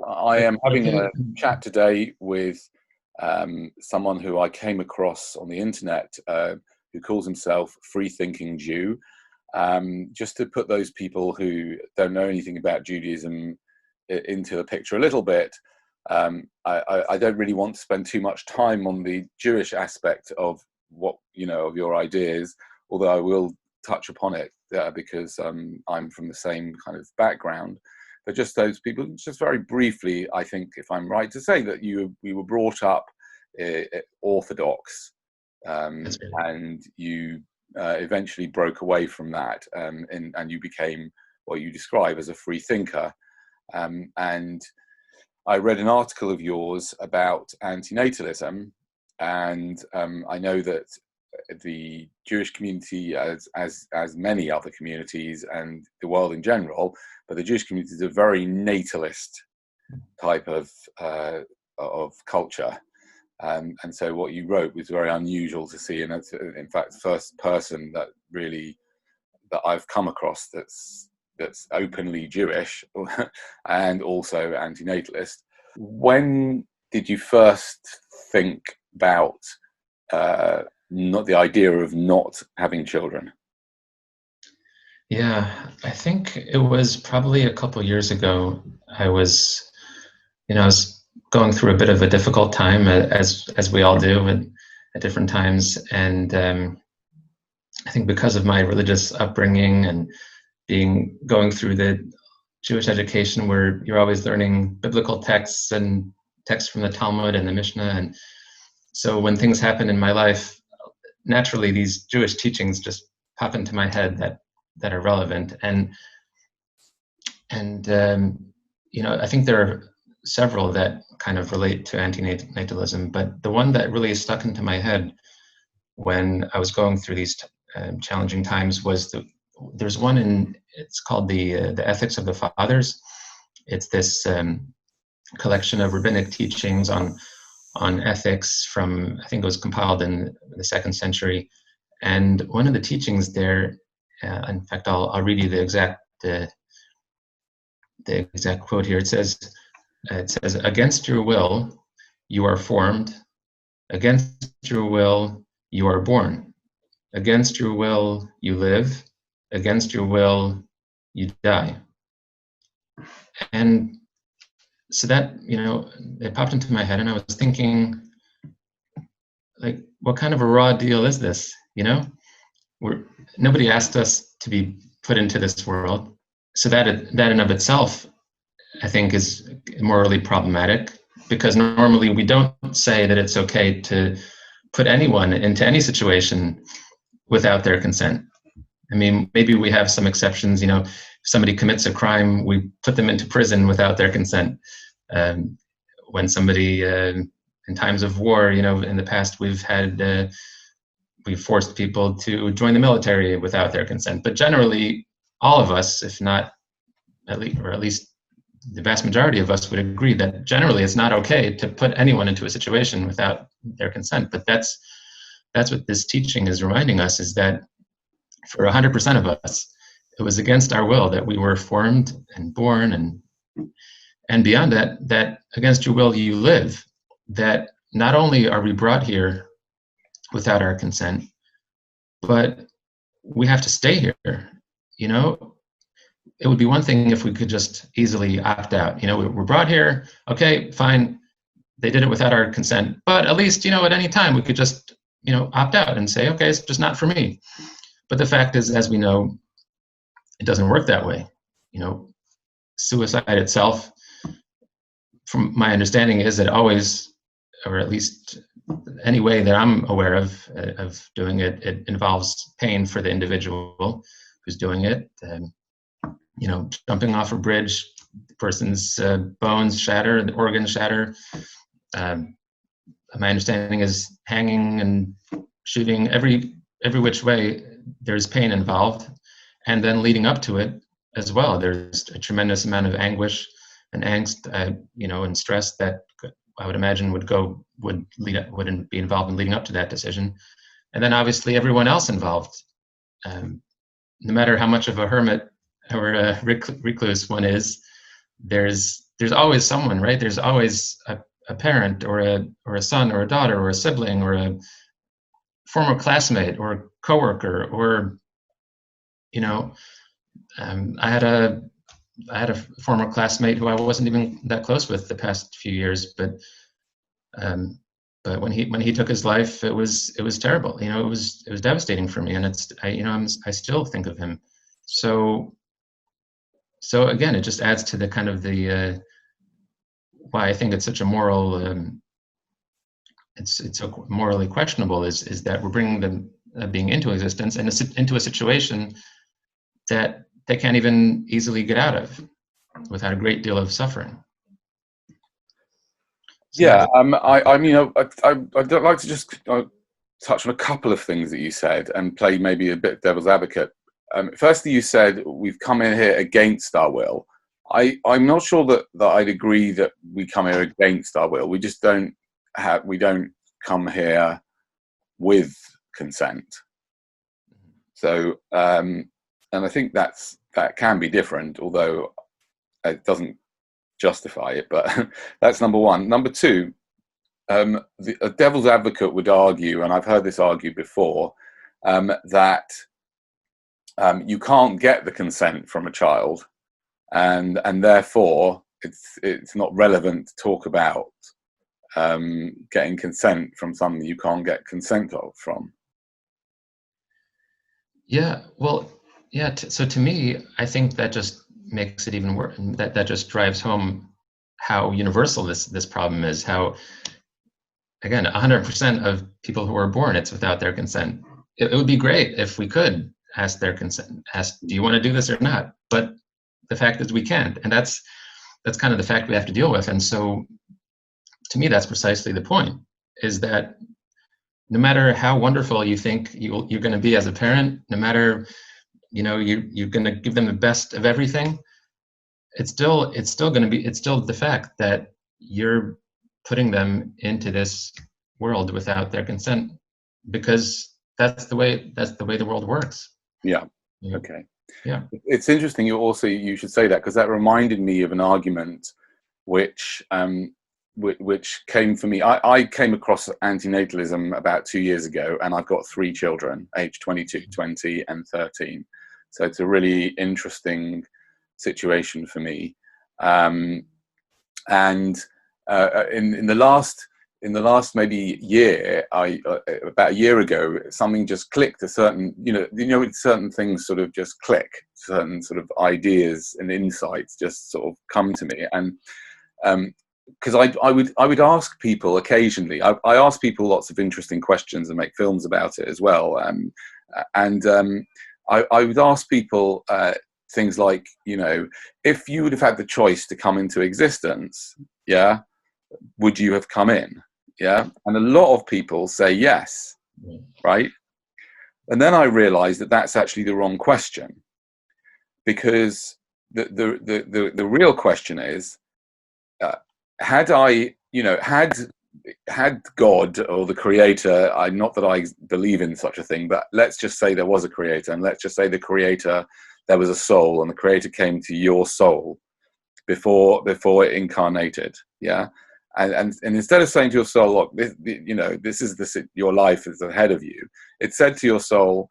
I am having Okay. a chat today with someone who I came across on the internet who calls himself Freethinking Jew. Just to put those people who don't know anything about Judaism into the picture a little bit, I don't really want to spend too much time on the Jewish aspect of what, of your ideas, although I will touch upon it because I'm from the same kind of background. But just those people, just very briefly, I think, if I'm right to say, that we were brought up Orthodox, That's right. and you eventually broke away from that, and you became what you describe as a free thinker. And I read an article of yours about antinatalism, and I know that the Jewish community, as many other communities and the world in general, but the Jewish community is a very natalist type of culture. And so what you wrote was very unusual to see, and that's in fact the first person that I've come across that's openly Jewish and also antinatalist. When did you first think about not the idea of not having children? Yeah, I think it was probably a couple years ago. I was going through a bit of a difficult time, as we all do at different times, and I think because of my religious upbringing and going through the Jewish education, where you're always learning biblical texts and texts from the Talmud and the Mishnah, and so when things happen in my life, naturally these Jewish teachings just pop into my head that are relevant, and I think there are several that kind of relate to antinatalism, but the one that really stuck into my head when I was going through these challenging times was there's one it's called the Ethics of the Fathers. It's this collection of rabbinic teachings on ethics from, I think it was compiled in the 2nd century, and one of the teachings there, in fact, I'll read you the exact quote here. It says, "Against your will, you are formed. Against your will, you are born. Against your will, you live. Against your will, you die." And so that, it popped into my head, and I was thinking, like, what kind of a raw deal is this? Nobody asked us to be put into this world. So that in of itself, I think, is morally problematic, because normally we don't say that it's okay to put anyone into any situation without their consent. I mean, maybe we have some exceptions. If somebody commits a crime, we put them into prison without their consent. When somebody, in times of war, in the past, we've forced people to join the military without their consent. But generally, all of us, if not at least the vast majority of us, would agree that generally it's not okay to put anyone into a situation without their consent. But that's what this teaching is reminding us, is that for 100% of us, it was against our will that we were formed and born, and beyond that against your will you live. That not only are we brought here without our consent, but we have to stay here. It would be one thing if we could just easily opt out. We're brought here, okay, fine, they did it without our consent, but at least, at any time we could just, opt out and say, okay, it's just not for me. But the fact is, as we know, it doesn't work that way. Suicide itself, from my understanding, is that always, or at least any way that I'm aware of doing it, it involves pain for the individual who's doing it. Jumping off a bridge, the person's bones shatter, the organs shatter. My understanding is hanging and shooting, every which way, there's pain involved. And then leading up to it as well, there's a tremendous amount of anguish and angst, and stress that I would imagine wouldn't be involved in leading up to that decision. And then obviously everyone else involved, no matter how much of a hermit or a recluse one is, there's there's always someone, right? There's always a parent or a son or a daughter or a sibling or a former classmate or a coworker or, you know, I had a former classmate who I wasn't even that close with the past few years, um, but when he took his life, it was terrible. You know, it was devastating for me, and I still think of him. So again, it just adds to the kind of the why I think it's such a moral. It's so morally questionable is that we're bringing them being into existence and into a situation that they can't even easily get out of without a great deal of suffering. So Yeah, I mean, I'd like to just touch on a couple of things that you said and play maybe a bit devil's advocate. Firstly, you said we've come in here against our will. I'm not sure that I'd agree that we come here against our will. We just don't come here with consent. So, and I think that can be different, although it doesn't justify it. But that's number one. Number two, a devil's advocate would argue, and I've heard this argued before, that you can't get the consent from a child, and therefore it's not relevant to talk about getting consent from something you can't get consent from. Yeah, well, yeah. So to me, I think that just makes it even worse. That just drives home how universal this problem is. How, again, 100% of people who are born, it's without their consent. It would be great if we could ask their consent. Ask, do you want to do this or not? But the fact is we can't, and that's kind of the fact we have to deal with. And so, to me, that's precisely the point: is that no matter how wonderful you think you're going to be as a parent, no matter you're going to give them the best of everything, it's still the fact that you're putting them into this world without their consent, because that's the way the world works. Yeah. Okay. Yeah. It's interesting. You should say that, because that reminded me of an argument which came for me. I came across antinatalism about 2 years ago, and I've got 3 children, aged 22, 20, and 13. So it's a really interesting situation for me. And in the last maybe year, about a year ago, something just clicked. Certain things sort of just click. Certain sort of ideas and insights just sort of come to me, and because I would ask people occasionally. I ask people lots of interesting questions and make films about it as well. I would ask people things like, if you would have had the choice to come into existence, yeah, would you have come in? Yeah. And a lot of people say yes, right? And then I realized that that's actually the wrong question, because the real question is, had God or the creator, not that I believe in such a thing, but let's just say there was a creator, and let's just say there was a soul, and the creator came to your soul before it incarnated, yeah? And instead of saying to your soul, look, this is your life is ahead of you, it said to your soul,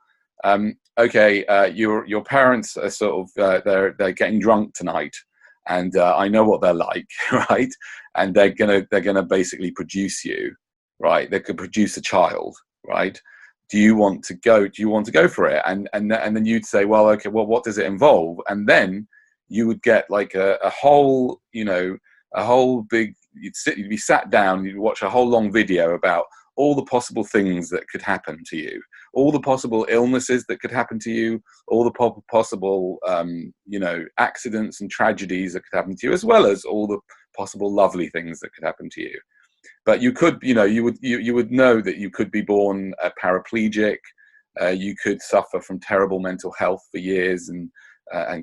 okay, your parents are sort of they're getting drunk tonight, and I know what they're like, right? And they're gonna basically produce you, right? They could produce a child, right? Do you want to go for it? And then you'd say, well, okay, well, what does it involve? And then you would get like a whole big. You'd be sat down. You'd watch a whole long video about all the possible things that could happen to you, all the possible illnesses that could happen to you, all the possible accidents and tragedies that could happen to you, as well as all the possible lovely things that could happen to you. But you could, you would know that you could be born a paraplegic. You could suffer from terrible mental health for years and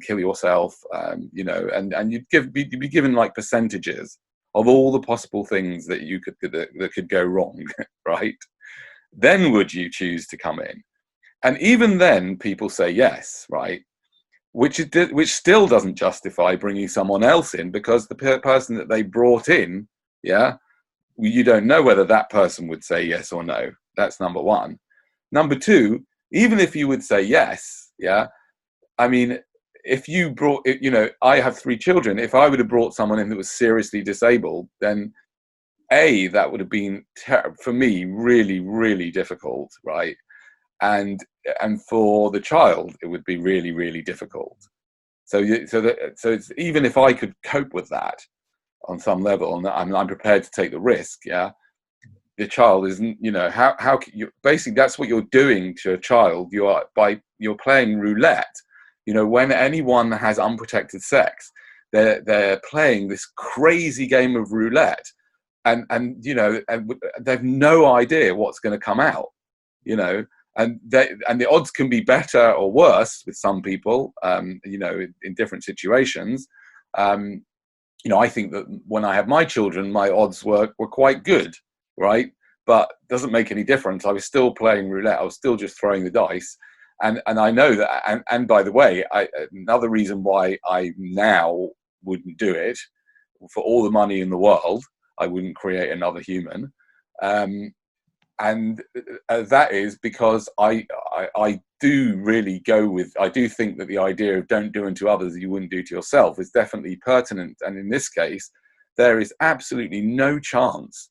kill yourself. And you'd be given like percentages of all the possible things that that could go wrong, right? Then would you choose to come in? And even then, people say yes, right? which still doesn't justify bringing someone else in, because the person that they brought in, yeah, you don't know whether that person would say yes or no. That's number one. Number two, even if you would say yes, yeah, I mean, if you brought, you know, I have 3 children. If I would have brought someone in that was seriously disabled, then that would have been for me really, really difficult, right? And for the child, it would be really, really difficult. So it's, even if I could cope with that on some level, and I'm prepared to take the risk, yeah, the child isn't, you know, how can you, basically that's what you're doing to a child. You're playing roulette. You know, when anyone has unprotected sex, they're playing this crazy game of roulette, and you know, and they've no idea what's going to come out, you know, and the odds can be better or worse with some people, you know, in different situations. You know, I think that when I had my children, my odds were quite good, right? But it doesn't make any difference. I was still playing roulette. I was still just throwing the dice. And I know that, and by the way, another reason why I now wouldn't do it, for all the money in the world, I wouldn't create another human. And that is because I do really go with, I do think that the idea of don't do unto others as you wouldn't do to yourself is definitely pertinent. And in this case, there is absolutely no chance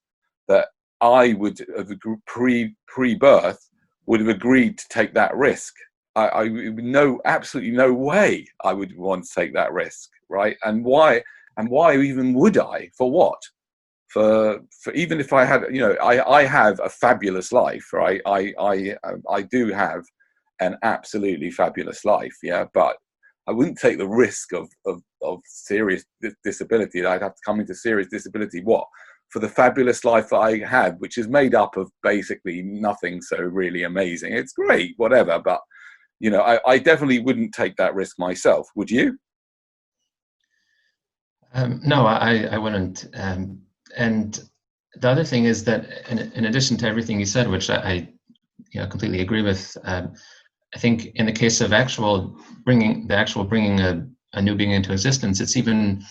that I would have pre-birth would have agreed to take that risk. I no, absolutely no way I would want to take that risk, right? And why even would I? For what? For even if I had, you know, I have a fabulous life, right? I do have an absolutely fabulous life, yeah. But I wouldn't take the risk of serious disability. I'd have to come into serious disability. What? For the fabulous life that I had, which is made up of basically nothing so really amazing. It's great, whatever, but you know, I definitely wouldn't take that risk myself. Would you? No, I wouldn't. And the other thing is that, in addition to everything you said, which I you know, completely agree with, I think in the case of bringing a new being into existence, it's even,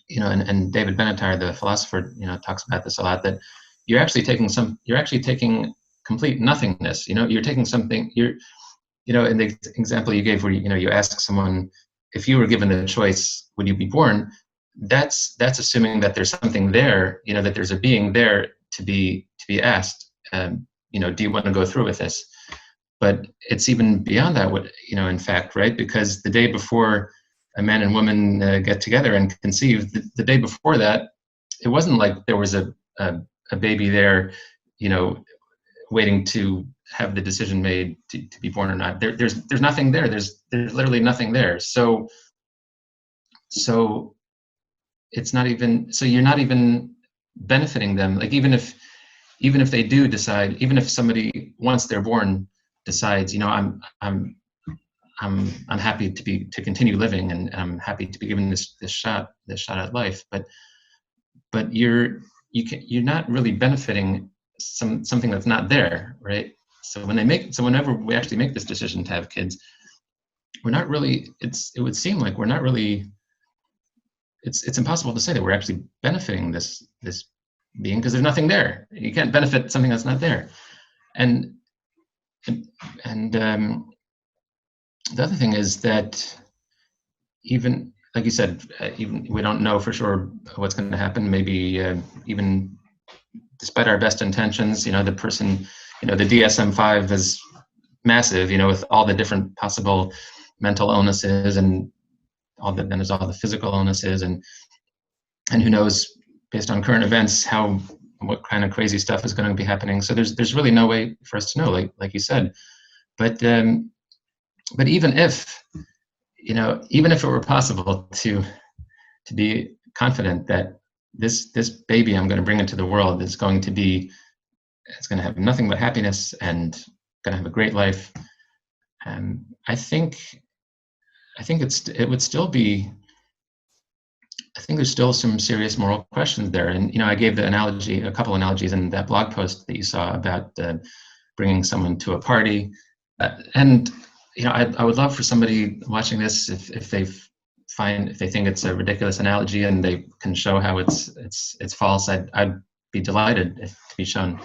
you know, and David Benatar, the philosopher, you know, talks about this a lot, that you're actually taking complete nothingness. You know, you're taking something, you know, in the example you gave where, you know, you ask someone, if you were given a choice, would you be born? That's assuming that there's something there, you know, that there's a being there to be asked, you know, do you want to go through with this? But it's even beyond that, you know, in fact, right? Because the day before a man and woman get together and conceive, the day before that, it wasn't like there was a baby there, you know, waiting to have the decision made to be born or not. There's nothing there. There's literally nothing there. So it's not even, so you're not even benefiting them. Like even if they do decide, even if somebody, once they're born, decides, you know, I'm happy to continue living, and I'm happy to be given this shot at life, but you're not really benefiting something that's not there, right? So whenever we actually make this decision to have kids, we're not really, it would seem like we're not really, it's impossible to say that we're actually benefiting this being, because there's nothing there. You can't benefit something that's not there. And the other thing is that, even like you said, even we don't know for sure what's going to happen. Maybe even despite our best intentions, you know, the person, you know, the DSM-5 is massive, you know, with all the different possible mental illnesses, and then there's all the physical illnesses, and who knows, based on current events, what kind of crazy stuff is going to be happening. So there's really no way for us to know, like you said. But even if, you know, even if it were possible to be confident that this baby I'm going to bring into the world is going to have nothing but happiness and going to have a great life, I think it would still be, I think there's still some serious moral questions there. And, you know, I gave a couple analogies in that blog post that you saw about bringing someone to a party. And, I would love for somebody watching this, if they think it's a ridiculous analogy and they can show how it's false, I'd be delighted to be shown,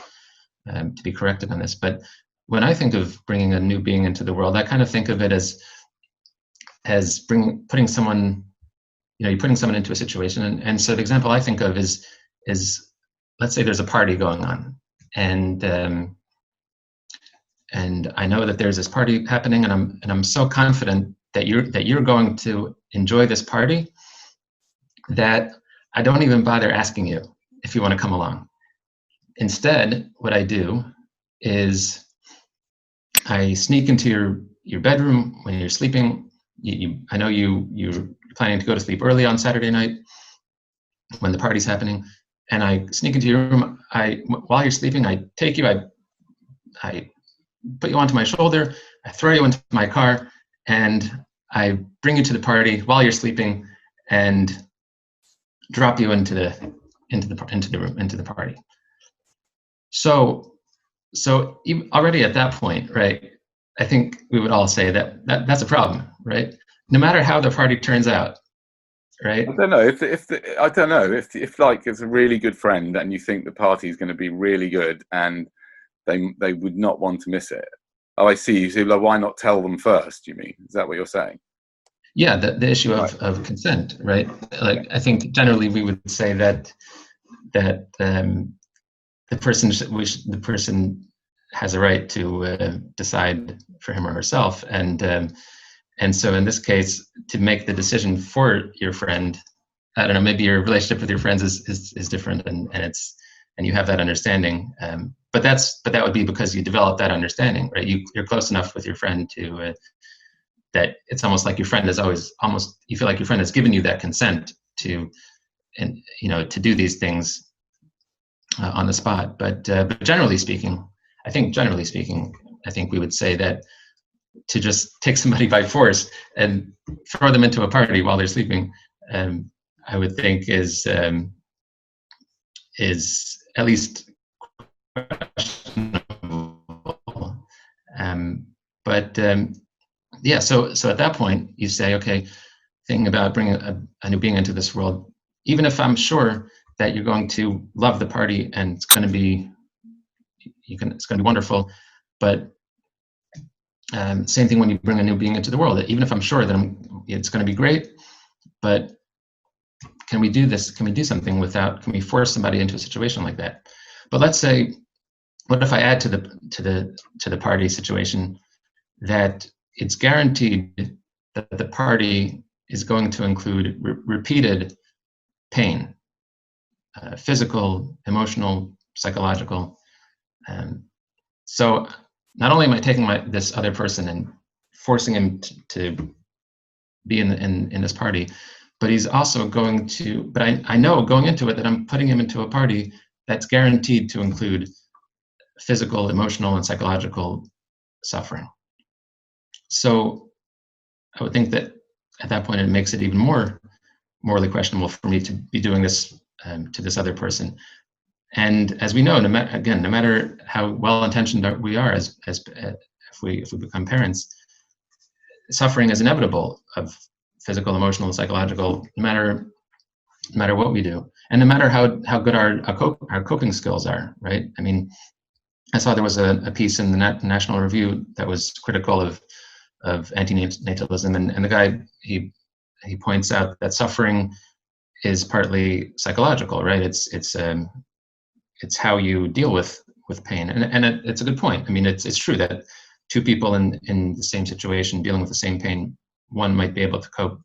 to be corrected on this. But when I think of bringing a new being into the world, I kind of think of it as putting someone, you're putting someone into a situation. And so the example I think of is let's say there's a party going on, and I know that there's this party happening, and I'm so confident that you're going to enjoy this party that I don't even bother asking you if you want to come along. Instead, what I do is I sneak into your bedroom when you're sleeping. I know you're planning to go to sleep early on Saturday night when the party's happening, and I sneak into your room. While you're sleeping, I take you, I put you onto my shoulder, I throw you into my car, and I bring you to the party while you're sleeping, and drop you into the party. So already at that point, right? I think we would all say that's a problem, right? No matter how the party turns out, right? I don't know if like it's a really good friend and you think the party is going to be really good and they would not want to miss it. Oh, I see. You say, like, why not tell them first? You mean, is that what you're saying? Yeah, the issue of consent, right? Like, I think generally we would say that the person has a right to decide for him or herself, and so in this case, to make the decision for your friend, I don't know, maybe your relationship with your friends is different, and you have that understanding, but that would be because you developed that understanding, right? You're close enough with your friend to that it's almost like your friend is you feel like your friend has given you that consent to do these things on the spot. But generally speaking, I think we would say that to just take somebody by force and throw them into a party while they're sleeping, I would think is at least questionable. Yeah, so at that point you say, okay, thinking about bringing a new being into this world, even if I'm sure that you're going to love the party and it's going to be wonderful, but same thing when you bring a new being into the world. Even if I'm sure that it's going to be great, but can we do this? Can we do something without? Can we force somebody into a situation like that? But let's say, what if I add to the party situation that it's guaranteed that the party is going to include repeated pain, physical, emotional, psychological. So not only am I taking this other person and forcing him to be in this party, but he's also going to. But I know going into it that I'm putting him into a party that's guaranteed to include physical, emotional, and psychological suffering. So I would think that at that point it makes it even more morally questionable for me to be doing this to this other person. And as we know, no matter how well-intentioned we are if we become parents, suffering is inevitable of physical, emotional, psychological, no matter what we do, and no matter how good our coping skills are, right? I mean, I saw there was a piece in the National Review that was critical of antinatalism, and the guy he points out that suffering is partly psychological, right? It's how you deal with pain, and it's a good point. I mean, it's true that two people in the same situation dealing with the same pain, one might be able to cope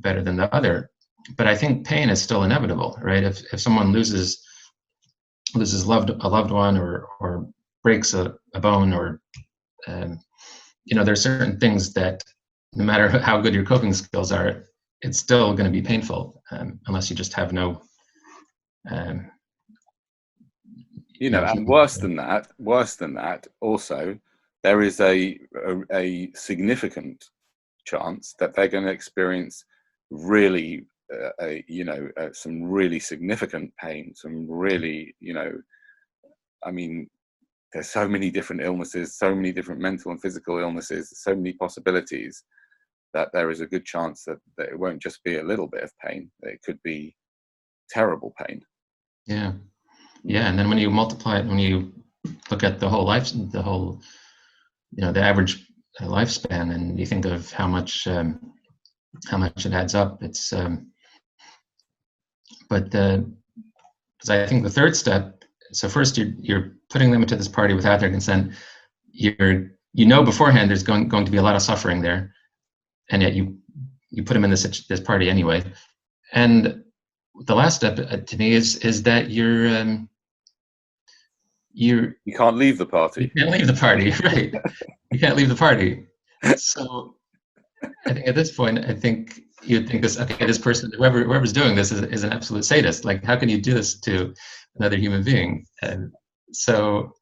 better than the other, but I think pain is still inevitable, right? If someone loses a loved one or breaks a bone, or there's certain things that no matter how good your coping skills are, it's still going to be painful unless you just have no. And worse than that, also, there is a significant chance that they're going to experience really, some really significant pain, some really, I mean, there's so many different illnesses, so many different mental and physical illnesses, so many possibilities, that there is a good chance that it won't just be a little bit of pain. It could be terrible pain. Yeah. Yeah. And then when you multiply it, when you look at the whole life, the whole, the average lifespan, and you think of how much it adds up, it's, because I think the third step, so first you're putting them into this party without their consent. Beforehand there's going to be a lot of suffering there, and yet you put them in this party anyway. And the last step to me is that you can't leave the party. You can't leave the party, right? You can't leave the party. So I think at this point, you'd think this person, whoever's doing this is an absolute sadist. Like, how can you do this to another human being? And so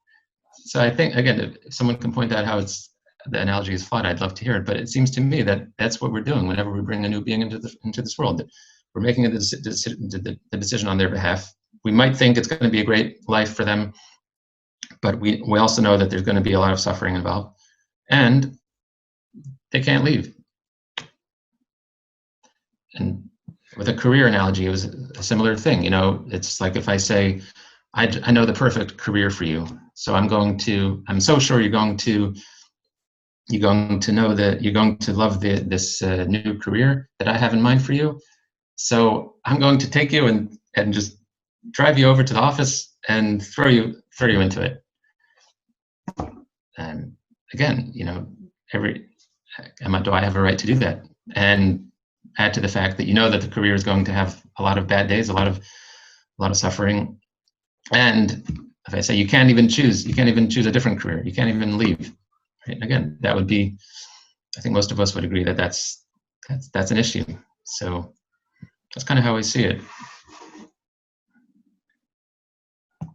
I think, again, if someone can point out how the analogy is flawed, I'd love to hear it. But it seems to me that that's what we're doing whenever we bring a new being into this world. That we're making the decision on their behalf. We might think it's going to be a great life for them, but we also know that there's going to be a lot of suffering involved, and they can't leave. And with a career analogy, it was a similar thing. It's like if I say, I know the perfect career for you, so I'm so sure you're going to know that you're going to love this new career that I have in mind for you. So I'm going to take you and just drive you over to the office and throw you into it. And again, do I have a right to do that? And add to the fact that that the career is going to have a lot of bad days, a lot of suffering. And if I say you can't even choose a different career, you can't even leave. Right? Again, that would be, I think most of us would agree that that's an issue. So that's kind of how I see it.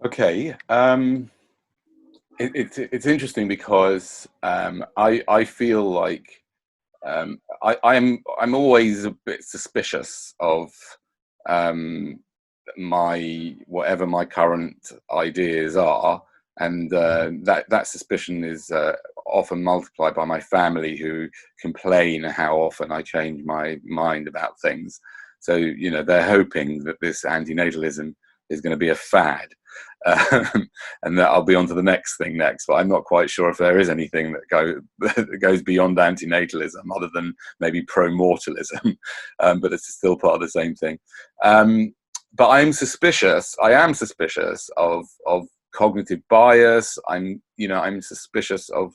Okay. It's interesting because I feel like I'm always a bit suspicious of whatever my current ideas are, and that suspicion is often multiplied by my family, who complain how often I change my mind about things. So they're hoping that this antinatalism is going to be a fad. And that I'll be on to the next thing next, but I'm not quite sure if there is anything that goes beyond antinatalism other than maybe pro-mortalism, but it's still part of the same thing. But I am suspicious of cognitive bias. I'm suspicious of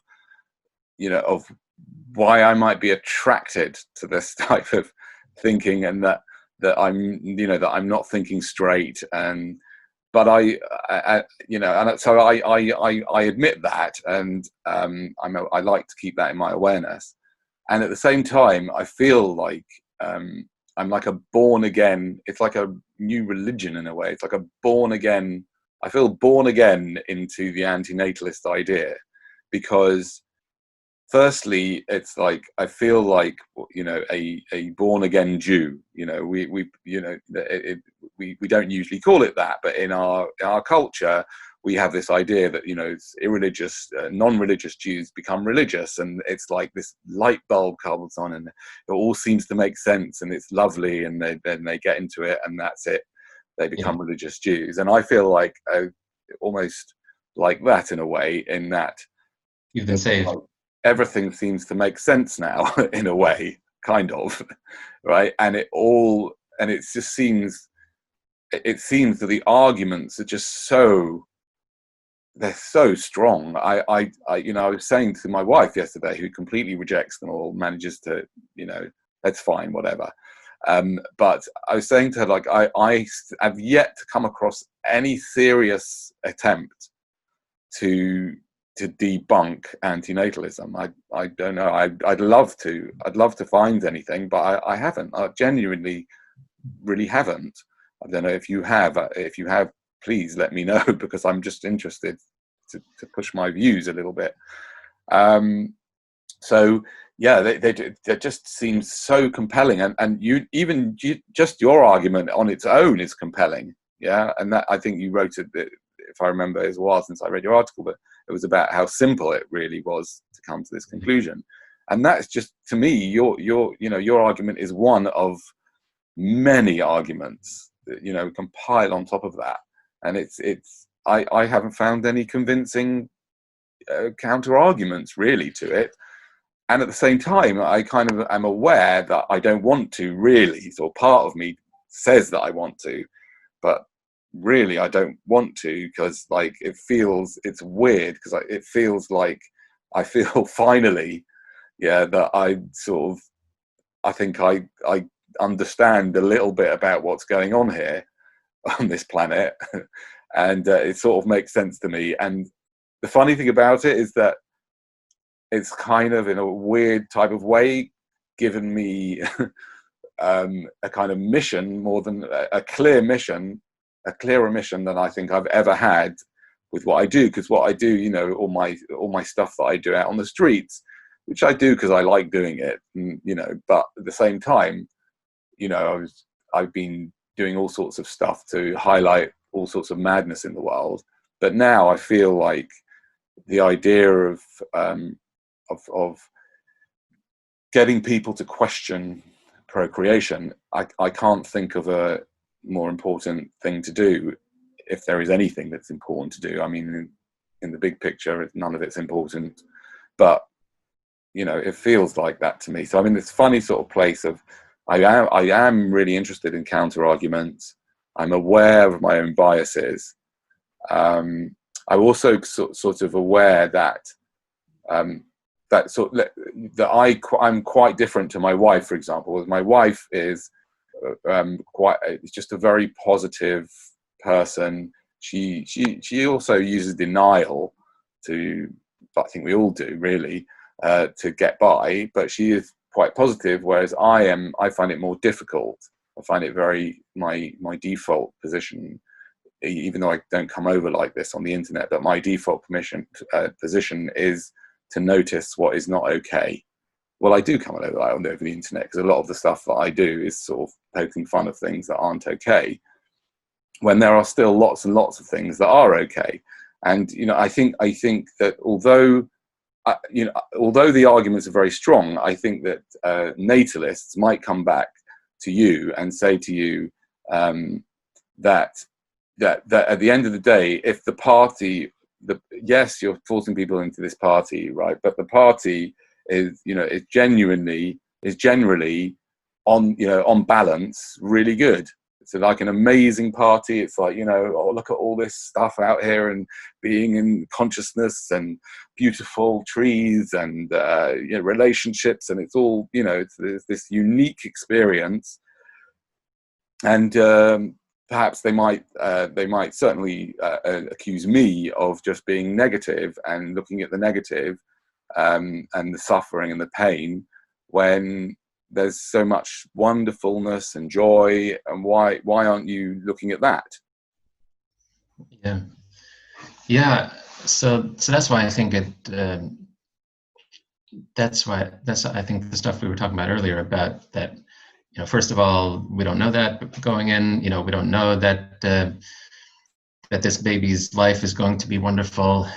why I might be attracted to this type of thinking, and that I'm not thinking straight. But I admit that, and I like to keep that in my awareness. And at the same time, I feel like I'm like a born again. It's like a new religion in a way. It's like a born again. I feel born again into the antinatalist idea, because firstly, it's like I feel like a born again Jew. We don't usually call it that, but in our culture, we have this idea that irreligious, non-religious Jews become religious, and it's like this light bulb comes on, and it all seems to make sense, and it's lovely, and then they get into it, and that's it. They become religious Jews, and I feel like almost like that in a way, in that you've been saved. Everything seems to make sense now in a way, kind of, right? And it just seems that the arguments are just they're so strong. I was saying to my wife yesterday, who completely rejects them all, manages to, that's fine, whatever. But I was saying to her, like, I have yet to come across any serious attempt to debunk antinatalism. I don't know. I'd love to find anything, but I haven't. I genuinely really haven't. I don't know if you have. If you have, please let me know, because I'm just interested to push my views a little bit. So yeah, they just seem so compelling, and just your argument on its own is compelling. Yeah, and that, I think you wrote it if I remember, it was a while since I read your article, but it was about how simple it really was to come to this conclusion. And that's just, to me, your argument is one of many arguments that, can pile on top of that. And I haven't found any convincing counter arguments really to it. And at the same time, I kind of am aware that I don't want to really, so part of me says that I want to, but really I don't want to, because like it's weird, because it feels like I feel finally, that I think I understand a little bit about what's going on here on this planet, and it sort of makes sense to me. And the funny thing about it is that it's kind of, in a weird type of way, given me a kind of mission, more than a clearer mission than I think I've ever had with what I do. Because what I do, all my stuff that I do out on the streets, which I do because I like doing it, but at the same time, I've been doing all sorts of stuff to highlight all sorts of madness in the world. But now I feel like the idea of getting people to question procreation, I can't think of a more important thing to do, if there is anything that's important to do. I mean, in the big picture, none of it's important, but it feels like that to me. So I'm in this funny sort of place of, I am really interested in counter arguments. I'm aware of my own biases. I'm also sort of aware that I'm quite different to my wife, for example. My wife is just a very positive person. She also uses denial I think we all do really, to get by, but she is quite positive, whereas I find it more difficult. I find it my default position, even though I don't come over like this on the internet, but my default position is to notice what is not okay. Well, I do come over the internet, because a lot of the stuff that I do is sort of poking fun of things that aren't okay, when there are still lots and lots of things that are okay. And I think that although the arguments are very strong, I think that natalists might come back to you and say to you that at the end of the day, if the party, yes, you're forcing people into this party, right? But the party is generally on balance really good. It's like an amazing party. It's like, look at all this stuff out here, and being in consciousness, and beautiful trees, and relationships, and it's all, it's this unique experience. And perhaps they might certainly accuse me of just being negative and looking at the negative, and the suffering and the pain, when there's so much wonderfulness and joy. And why aren't you looking at that? Yeah. So that's why I think that's I think the stuff we were talking about earlier, about that, first of all, we don't know that going in. We don't know that that this baby's life is going to be wonderful.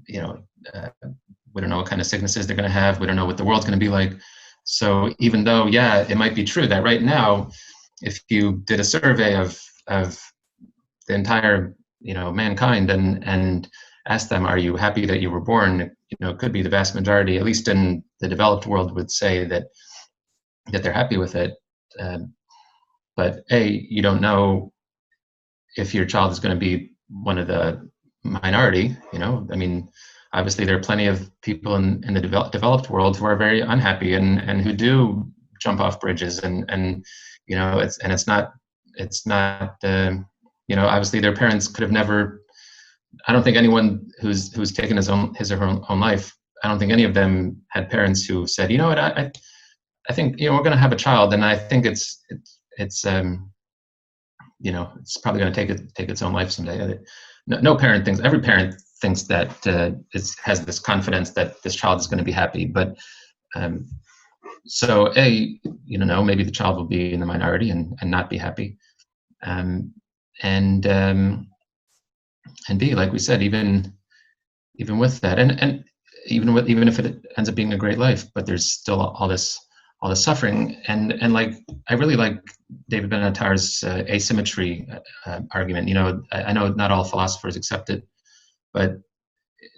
We don't know what kind of sicknesses they're going to have. We don't know what the world's going to be like. So even though, it might be true that right now, if you did a survey of the entire, mankind, and asked them, are you happy that you were born? It could be the vast majority, at least in the developed world, would say that they're happy with it. But you don't know if your child is going to be one of the minority. I mean, obviously there are plenty of people in the developed world who are very unhappy, and who do jump off bridges, and it's not obviously their parents could have never. I don't think anyone who's taken his or her own life, I don't think any of them had parents who said, what, I think we're going to have a child, and I think it's probably going to take its own life someday. No parent thinks. Every parent thinks that has this confidence that this child is going to be happy. But so maybe the child will be in the minority and not be happy. And B, like we said, even with that, and even if it ends up being a great life, but there's still all this suffering. And like, I really like David Benatar's asymmetry argument. I know not all philosophers accept it, but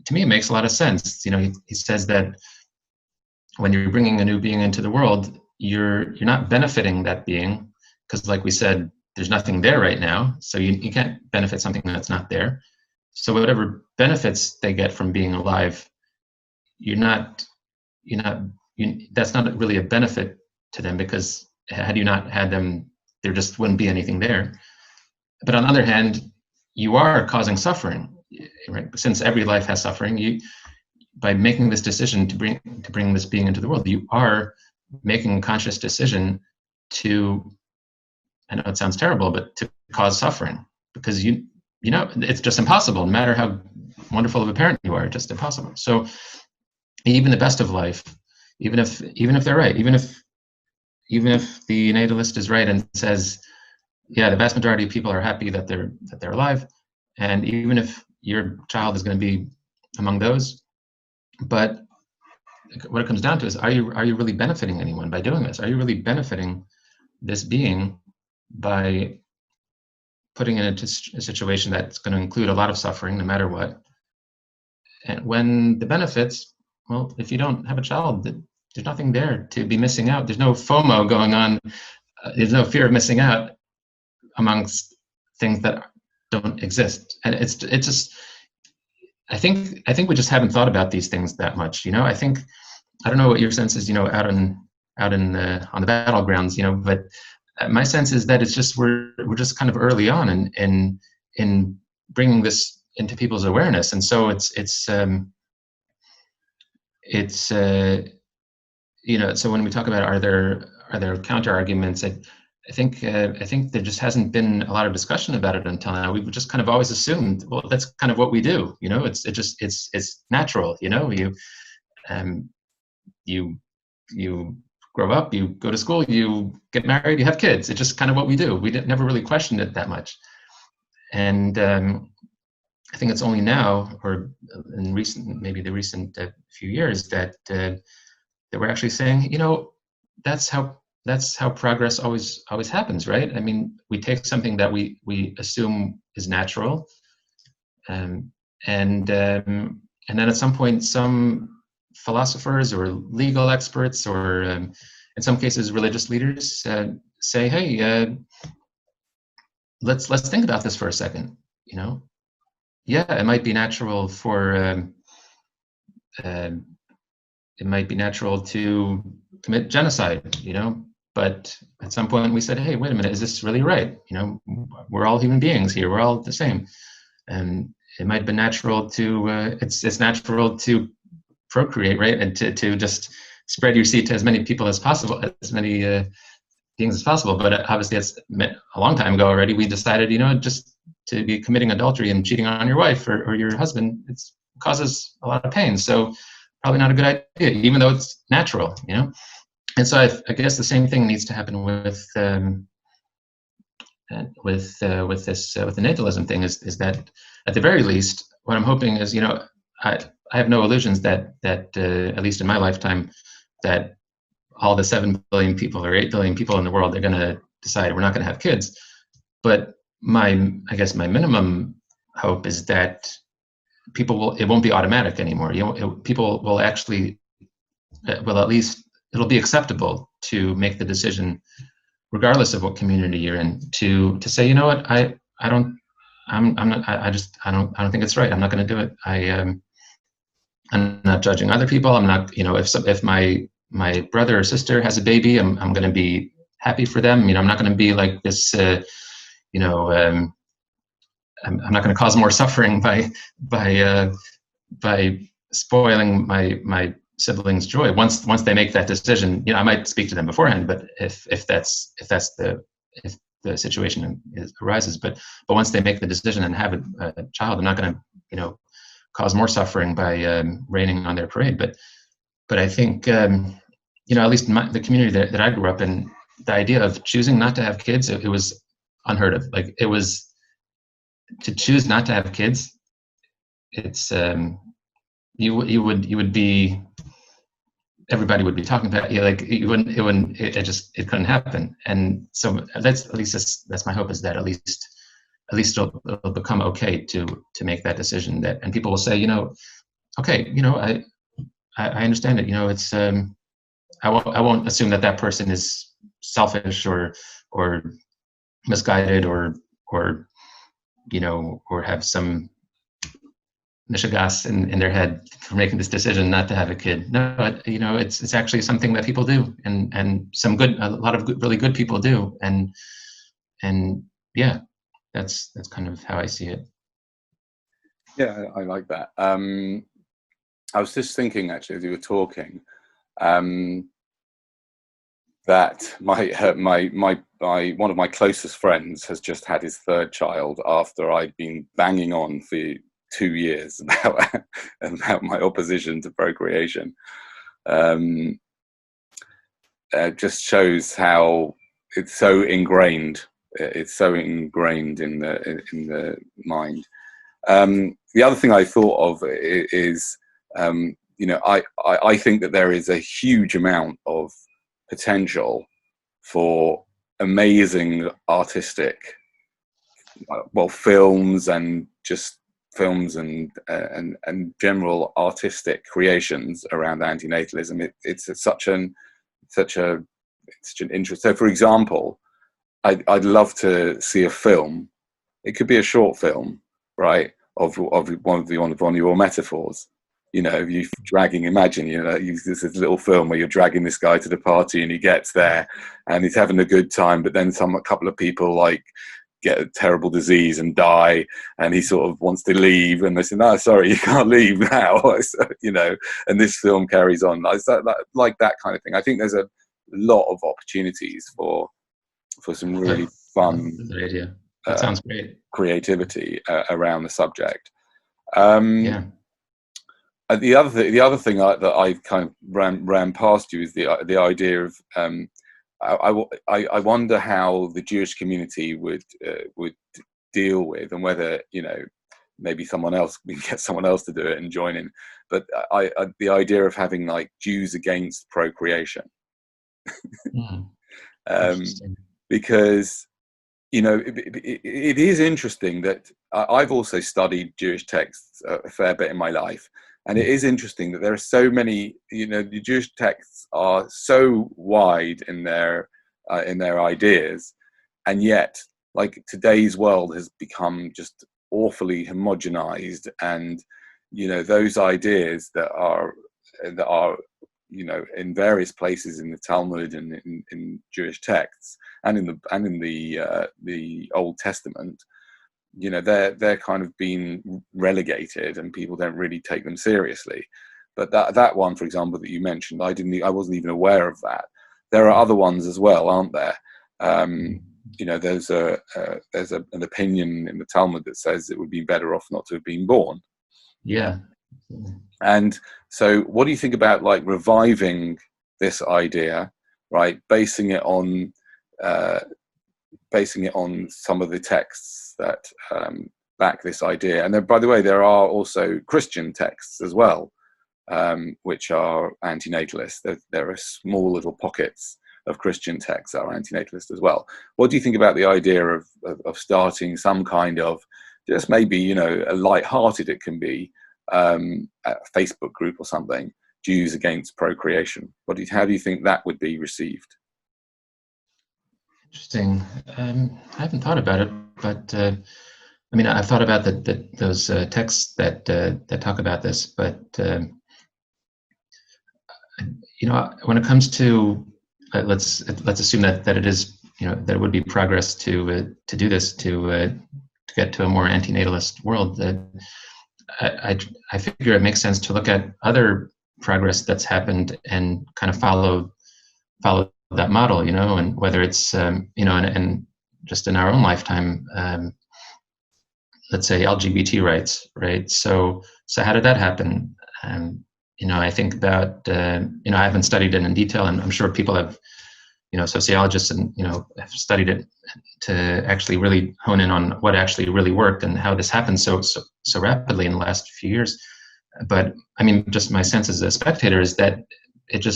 to me it makes a lot of sense. He says that when you're bringing a new being into the world, you're not benefiting that being, because like we said, there's nothing there right now, so you can't benefit something that's not there. So whatever benefits they get from being alive, that's not really a benefit to them, because had you not had them, there just wouldn't be anything there. But on the other hand, you are causing suffering, right? Since every life has suffering, by making this decision to bring this being into the world, you are making a conscious decision to, I know it sounds terrible, but to cause suffering, because it's just impossible. No matter how wonderful of a parent you are, it's just impossible. So even the best of life, even if they're right, even if the natalist is right and says, yeah, the vast majority of people are happy that they're alive, and even if your child is going to be among those, but what it comes down to is, are you really benefiting anyone by doing this? Are you really benefiting this being by putting it into a situation that's going to include a lot of suffering, no matter what? And when the benefits, well, if you don't have a child, there's nothing there to be missing out. There's no FOMO going on. There's no fear of missing out amongst things that don't exist. And it's just, I think we just haven't thought about these things that much. I don't know what your sense is, out on the battlegrounds, but my sense is that it's just, we're just kind of early on in bringing this into people's awareness. And so so when we talk about, are there counter arguments, I think there just hasn't been a lot of discussion about it until now. We've just kind of always assumed, well, that's kind of what we do. It's natural. You grow up, you go to school, you get married, you have kids. It's just kind of what we do. We never really questioned it that much. And I think it's only now, or in the recent few years, that we're actually saying, that's how progress always happens, right? I mean, we take something that we assume is natural, and then at some point, some philosophers or legal experts, or in some cases religious leaders, say, hey, let's think about this for a second. Yeah, it might be natural it might be natural to commit genocide, but at some point we said, hey, wait a minute, is this really right? We're all human beings here, we're all the same. And it might have been natural to, it's natural to procreate, right? And to just spread your seed to as many people as possible, as many beings as possible. But obviously it's a long time ago already, we decided, just to be committing adultery and cheating on your wife or your husband, it causes a lot of pain. So probably not a good idea, even though it's natural, And so I guess the same thing needs to happen with the natalism thing. Is that at the very least, what I'm hoping is, I have no illusions that at least in my lifetime, that all the 7 billion people or 8 billion people in the world are going to decide we're not going to have kids. But I guess my minimum hope is that it won't be automatic anymore. People will actually, at least it'll be acceptable to make the decision, regardless of what community you're in, to say, what, I don't think it's right. I'm not going to do it. I'm not judging other people. I'm not, if my brother or sister has a baby, I'm going to be happy for them. I'm not going to be like this, I'm not going to cause more suffering by spoiling my siblings' joy. Once they make that decision, I might speak to them beforehand. But if the situation arises, but once they make the decision and have a child, I'm not going to cause more suffering by raining on their parade. But I think at least in the community that I grew up in, the idea of choosing not to have kids, it was unheard of. Like, it was, to choose not to have kids it's you would be, everybody would be talking about you, like it couldn't happen. And so that's, at least that's my hope, is that at least it'll become okay to make that decision, that, and people will say, okay, I understand it, it's I won't assume that person is selfish or misguided or or have some mishigas in their head for making this decision not to have a kid. No, it's actually something that people do, and a lot of really good people do, and yeah, that's kind of how I see it. Yeah, I like that. I was just thinking, actually, as you were talking, that one of my closest friends has just had his third child after I'd been banging on for 2 years about my opposition to procreation. Just shows how it's so ingrained. It's so ingrained in the mind. The other thing I thought of is, I think that there is a huge amount of potential for amazing artistic, films and general artistic creations around antinatalism. It's such an interest. So, for example, I'd love to see a film. It could be a short film, right, of one of your metaphors. You imagine, there's this little film where you're dragging this guy to the party, and he gets there and he's having a good time, but then a couple of people get a terrible disease and die, and he sort of wants to leave, and they say, no, sorry, you can't leave now. And this film carries on. Like that kind of thing. I think there's a lot of opportunities for some really fun, good idea. That sounds great. Creativity around the subject. Yeah. The other thing that I kind of ran past you is the idea of I wonder how the Jewish community would deal with, and whether maybe we can get someone else to do it and join in. But the idea of having Jews against procreation, because it is interesting that I've also studied Jewish texts a fair bit in my life. And it is interesting that there are so many, the Jewish texts are so wide in their ideas, and yet, today's world has become just awfully homogenized, and those ideas that are in various places in the Talmud and in Jewish texts and in the Old Testament. They're kind of being relegated, and people don't really take them seriously. But that one, for example, that you mentioned, I wasn't even aware of that. There are other ones as well, aren't there? There's an opinion in the Talmud that says it would be better off not to have been born. Yeah. And so, what do you think about reviving this idea, right? Basing it on some of the texts that back this idea. And then, by the way, there are also Christian texts as well, which are antinatalist. There are small little pockets of Christian texts that are antinatalist as well. What do you think about the idea of starting some kind of, just maybe, a light-hearted, it can be, a Facebook group or something, Jews against procreation? How do you think that would be received? Interesting. I haven't thought about it, but I've thought about those texts that talk about this. But when it comes to let's assume that it is, that it would be progress to do this, to get to a more antinatalist world. I figure it makes sense to look at other progress that's happened and kind of follow that model, and whether it's, and just in our own lifetime, let's say LGBT rights, right? So how did that happen? I think about, I haven't studied it in detail, and I'm sure people have sociologists and have studied it to actually really hone in on what actually really worked and how this happened so rapidly in the last few years. But I mean, just my sense as a spectator is that it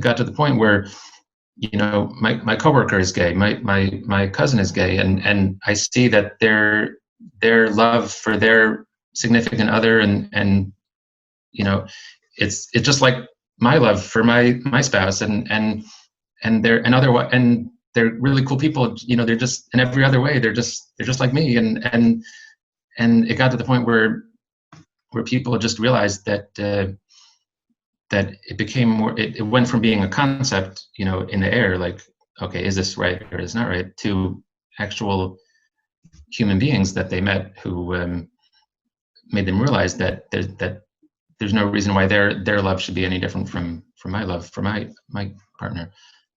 got to the point where my coworker is gay, my cousin is gay, and I see that their love for their significant other and it's just like my love for my spouse and they're really cool people. They're just in every other way. They're just like me. And it got to the point where people just realized that that it became more. It went from being a concept, in the air, like, okay, is this right or is not right, to actual human beings that they met who made them realize that there's no reason why their love should be any different from my love for my partner.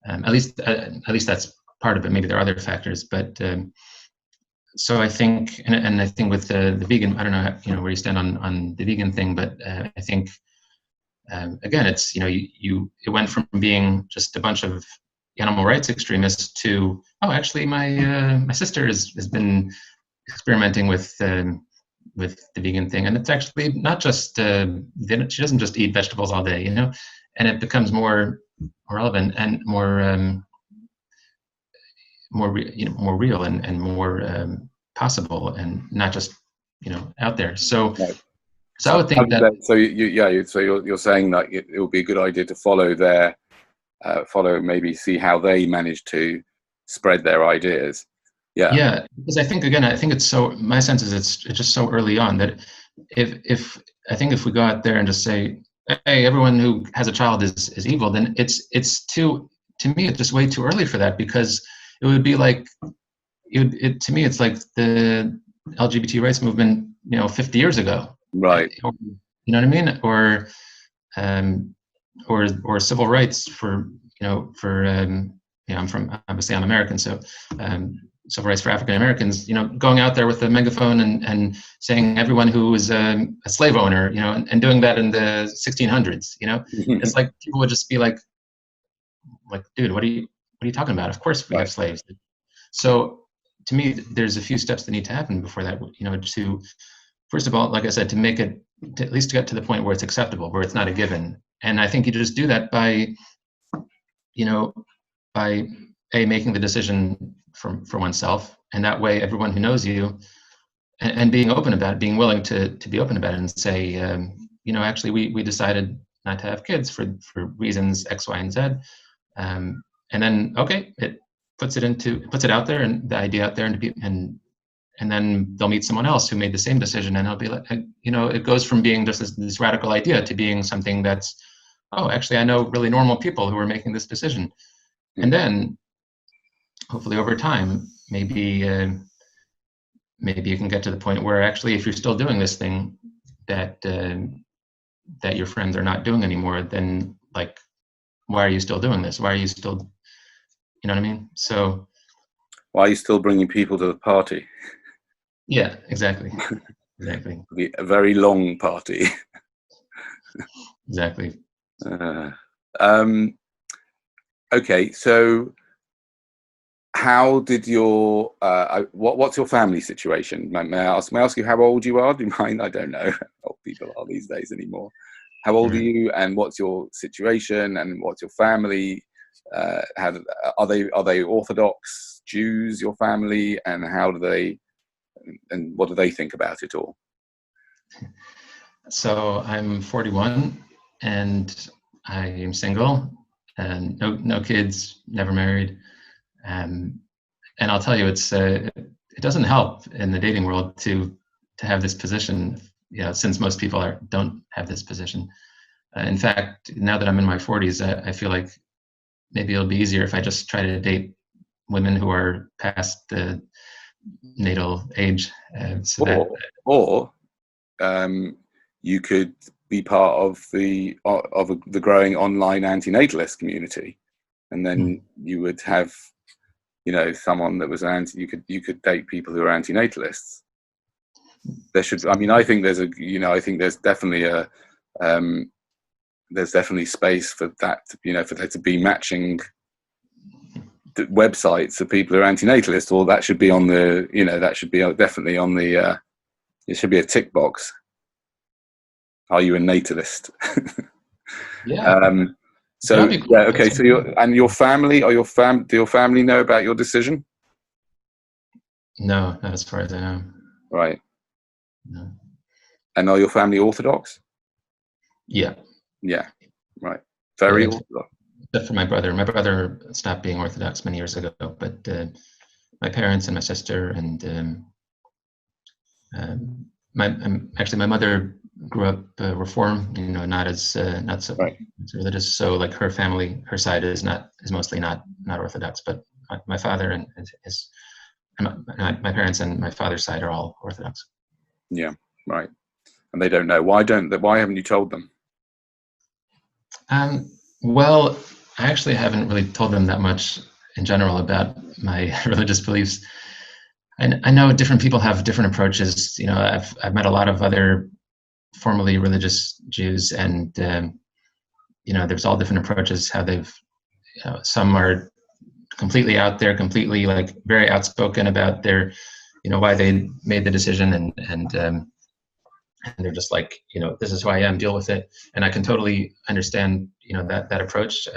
At least that's part of it. Maybe there are other factors, but so I think, and I think with the vegan, I don't know where you stand on the vegan thing, but I think again, it's it went from being just a bunch of animal rights extremists to, oh, actually my sister has been experimenting with the vegan thing, and it's actually not just she doesn't just eat vegetables all day, and it becomes more relevant and more real and more possible, and not just out there. So, right. So I would think that. So you're saying that it would be a good idea to follow, maybe see how they manage to spread their ideas. Yeah, because I think it's so. My sense is it's just so early on that if we go out there and just say, hey, everyone who has a child is evil, then it's too, to me, it's just way too early for that, because it would be like to me it's like the LGBT rights movement 50 years ago, right? You know what I mean? Or civil rights for I'm American, so civil rights for African Americans, going out there with a megaphone and saying everyone who is a slave owner, and doing that in the 1600s, it's like people would just be like, dude, what are you talking about? Of course we have slaves. So to me, there's a few steps that need to happen before that, to, first of all, like I said, to make it, to at least get to the point where it's acceptable, where it's not a given. And I think you just do that by making the decision for oneself, and that way everyone who knows you, and being open about it, being willing to be open about it and say, actually we decided not to have kids for reasons X, Y, and Z, and then it puts it out there, and the idea out there, and then they'll meet someone else who made the same decision, and it'll be like, it goes from being just this radical idea to being something that's, oh, actually I know really normal people who are making this decision. And then hopefully over time, maybe you can get to the point where actually, if you're still doing this thing that your friends are not doing anymore, then like, why are you still doing this? Why are you still, you know what I mean? So why are you still bringing people to the party? Yeah, exactly. Exactly. A very long party. Exactly. Okay, so how did your what's your family situation? May I ask you how old you are? Do you mind? I don't know how old people are these days anymore. How old are you, and what's your situation, and what's your family? Are they Orthodox Jews, your family, and what do they think about it all? So I'm 41 and I am single, and no kids, never married. And I'll tell you, it doesn't help in the dating world to have this position, since most people don't have this position. In fact, now that I'm in my 40s, I feel like maybe it'll be easier if I just try to date women who are past the natal age. Or you could be part of the growing online antinatalist community, and then you would have, someone that was you could date people who are antinatalists. There should, I think there's definitely there's definitely space for that, for there to be matching websites of people who are antinatalist, or that should be on the, that should be definitely on the, it should be a tick box. Are you a natalist? Yeah. So That'd be cool. yeah, okay. So your family, do your family know about your decision? No, not as far as I know. Right. No. And are your family Orthodox? Yeah. Yeah. Right. Very Orthodox. Except for my brother. My brother stopped being Orthodox many years ago, but my parents and my sister and my mother grew up Reform, not not so Right. religious. So like her family, her side is mostly not Orthodox, but my father and my parents and my father's side are all Orthodox. Yeah. Right. And they don't know. Why haven't you told them? Well, I actually haven't really told them that much in general about my religious beliefs. I know different people have different approaches. I've met a lot of other formerly religious Jews, and there's all different approaches. How they've, some are completely out there, completely like very outspoken about their, why they made the decision, and they're just like, this is who I am, deal with it. And I can totally understand, that approach.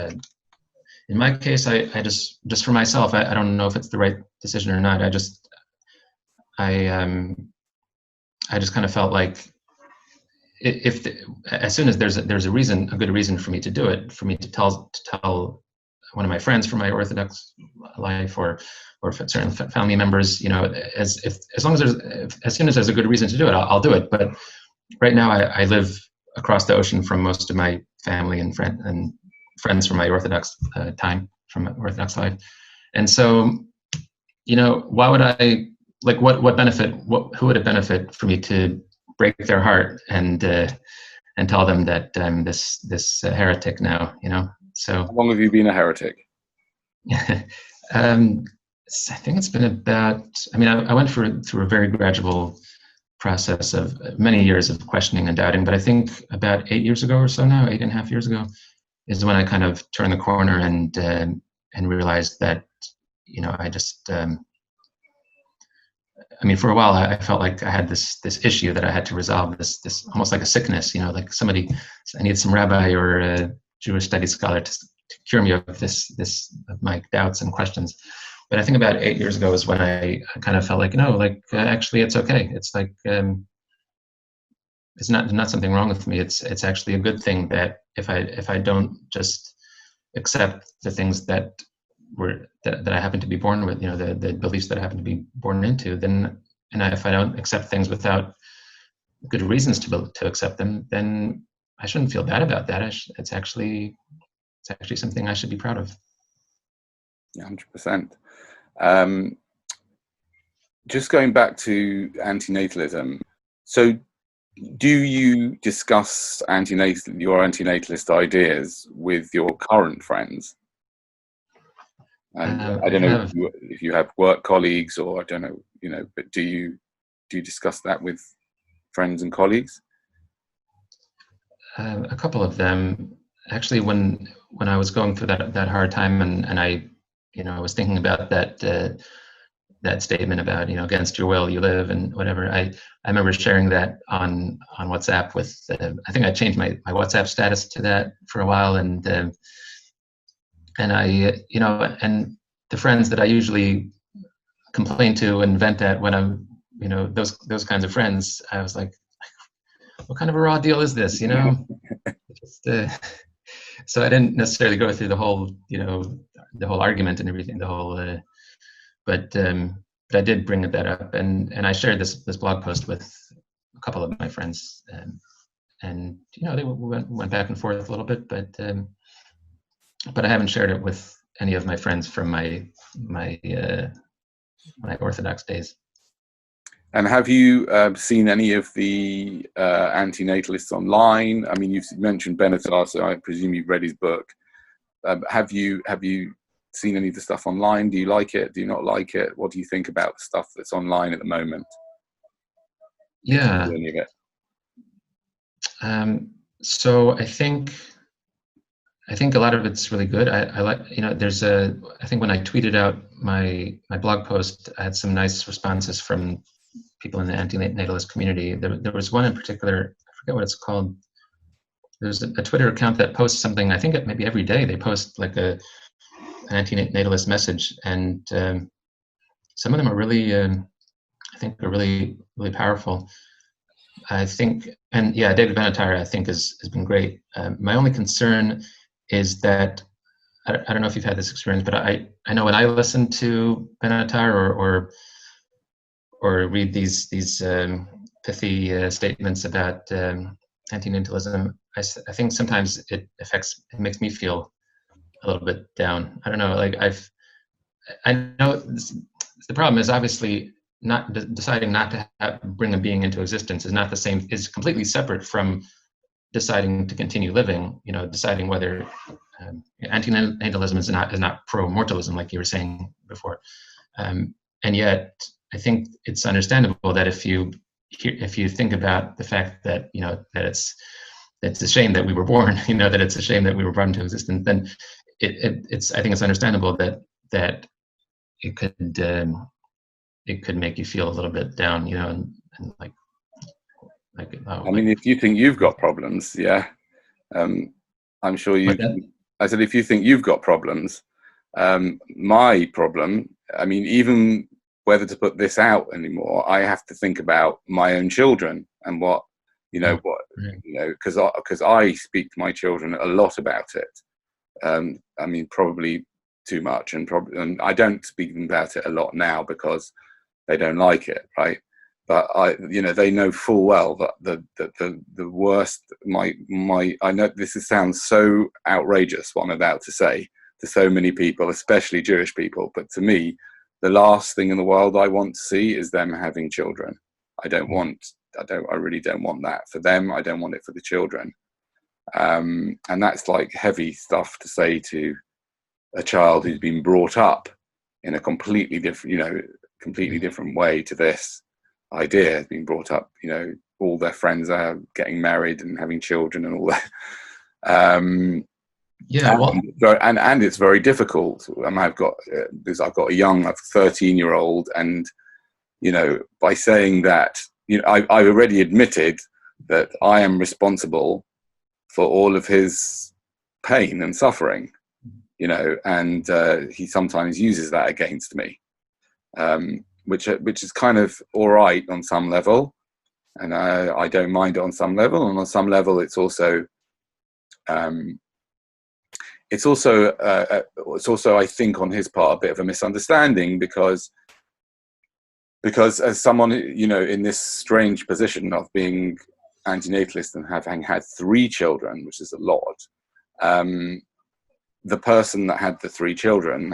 In my case, I just for myself, I don't know if it's the right decision or not. I just kind of felt like as soon as there's a good reason for me to do it, for me to tell one of my friends from my Orthodox life or certain family members, as soon as there's a good reason to do it, I'll do it. But right now I live across the ocean from most of my family and friends from my Orthodox time, from my Orthodox life. And so, why would I, like, what benefit, who would it benefit for me to break their heart and tell them that I'm this heretic now, So how long have you been a heretic? I think it's been about, I went through a very gradual process of many years of questioning and doubting, but I think about 8 years ago or so now, 8.5 years ago, is when I kind of turned the corner and realized that, I just, for a while I felt like I had this issue that I had to resolve, this almost like a sickness, like I need some rabbi or a Jewish studies scholar to cure me of of my doubts and questions. But I think about 8 years ago is when I kind of felt like, actually it's okay. It's like, it's not something wrong with me. It's actually a good thing that if I don't just accept the things that I happen to be born with, the beliefs that I happen to be born into, then, if I don't accept things without good reasons to accept them, then I shouldn't feel bad about that. It's actually something I should be proud of. 100%. Just going back to antinatalism, so do you discuss your antinatalist ideas with your current friends? And I don't know if you have work colleagues, or I don't know, but do you discuss that with friends and colleagues? A couple of them, actually. When I was going through that hard time, and I was thinking about that statement about, against your will you live and whatever. I remember sharing that on WhatsApp with, I think I changed my WhatsApp status to that for a while, and I, and the friends that I usually complain to and vent at when I'm, those kinds of friends, I was like, what kind of a raw deal is this, Just, so I didn't necessarily go through the whole, the whole argument and everything, but I did bring that up, and I shared this blog post with a couple of my friends, and they went back and forth a little bit, but I haven't shared it with any of my friends from my Orthodox days. And have you seen any of the antinatalists online? I mean, you've mentioned Benatar, so I presume you've read his book. Have you seen any of the stuff online? Do you like it? Do you not like it? What do you think about the stuff that's online at the moment? Yeah. Any of it? So I think I think a lot of it's really good. I like, I think when I tweeted out my blog post, I had some nice responses from people in the anti-natalist community. There was one in particular, I forget what it's called. There's a Twitter account that posts something, I think maybe every day they post like an anti-natalist message, and some of them are really, I think are really, really powerful. I think, and yeah, David Benatar, I think has been great. My only concern is that, I don't know if you've had this experience, but I know when I listen to Benatar or read these pithy statements about antinatalism, I think sometimes it makes me feel a little bit down. I don't know, like I know the problem is obviously not deciding not to bring a being into existence is not the same, is completely separate from deciding to continue living. Deciding whether antinatalism is not pro-mortalism, like you were saying before, and yet I think it's understandable that if you think about the fact that that it's a shame that we were born, that it's a shame that we were brought into existence, then it's I think it's understandable that it could make you feel a little bit down, and like I mean, if you think you've got problems, yeah, I'm sure you. I said, if you think you've got problems, my problem. I mean, even whether to put this out anymore, I have to think about my own children and because I speak to my children a lot about it. I mean, probably too much, and I don't speak about it a lot now because they don't like it, right? But they know full well that the worst. I know sounds so outrageous what I'm about to say to so many people, especially Jewish people, but to me, the last thing in the world I want to see is them having children. I really don't want that for them. I don't want it for the children. And that's like heavy stuff to say to a child who's been brought up in a completely different way to this idea, has been brought up, all their friends are getting married and having children and all that. And it's very difficult. I've got a young 13-year-old, and by saying that, I already admitted that I am responsible for all of his pain and suffering, and he sometimes uses that against me, which is kind of all right on some level, and I don't mind it on some level, and on some level it's also I think on his part a bit of a misunderstanding, because as someone in this strange position of being antinatalist and having had 3 children, which is a lot, the person that had the 3 children,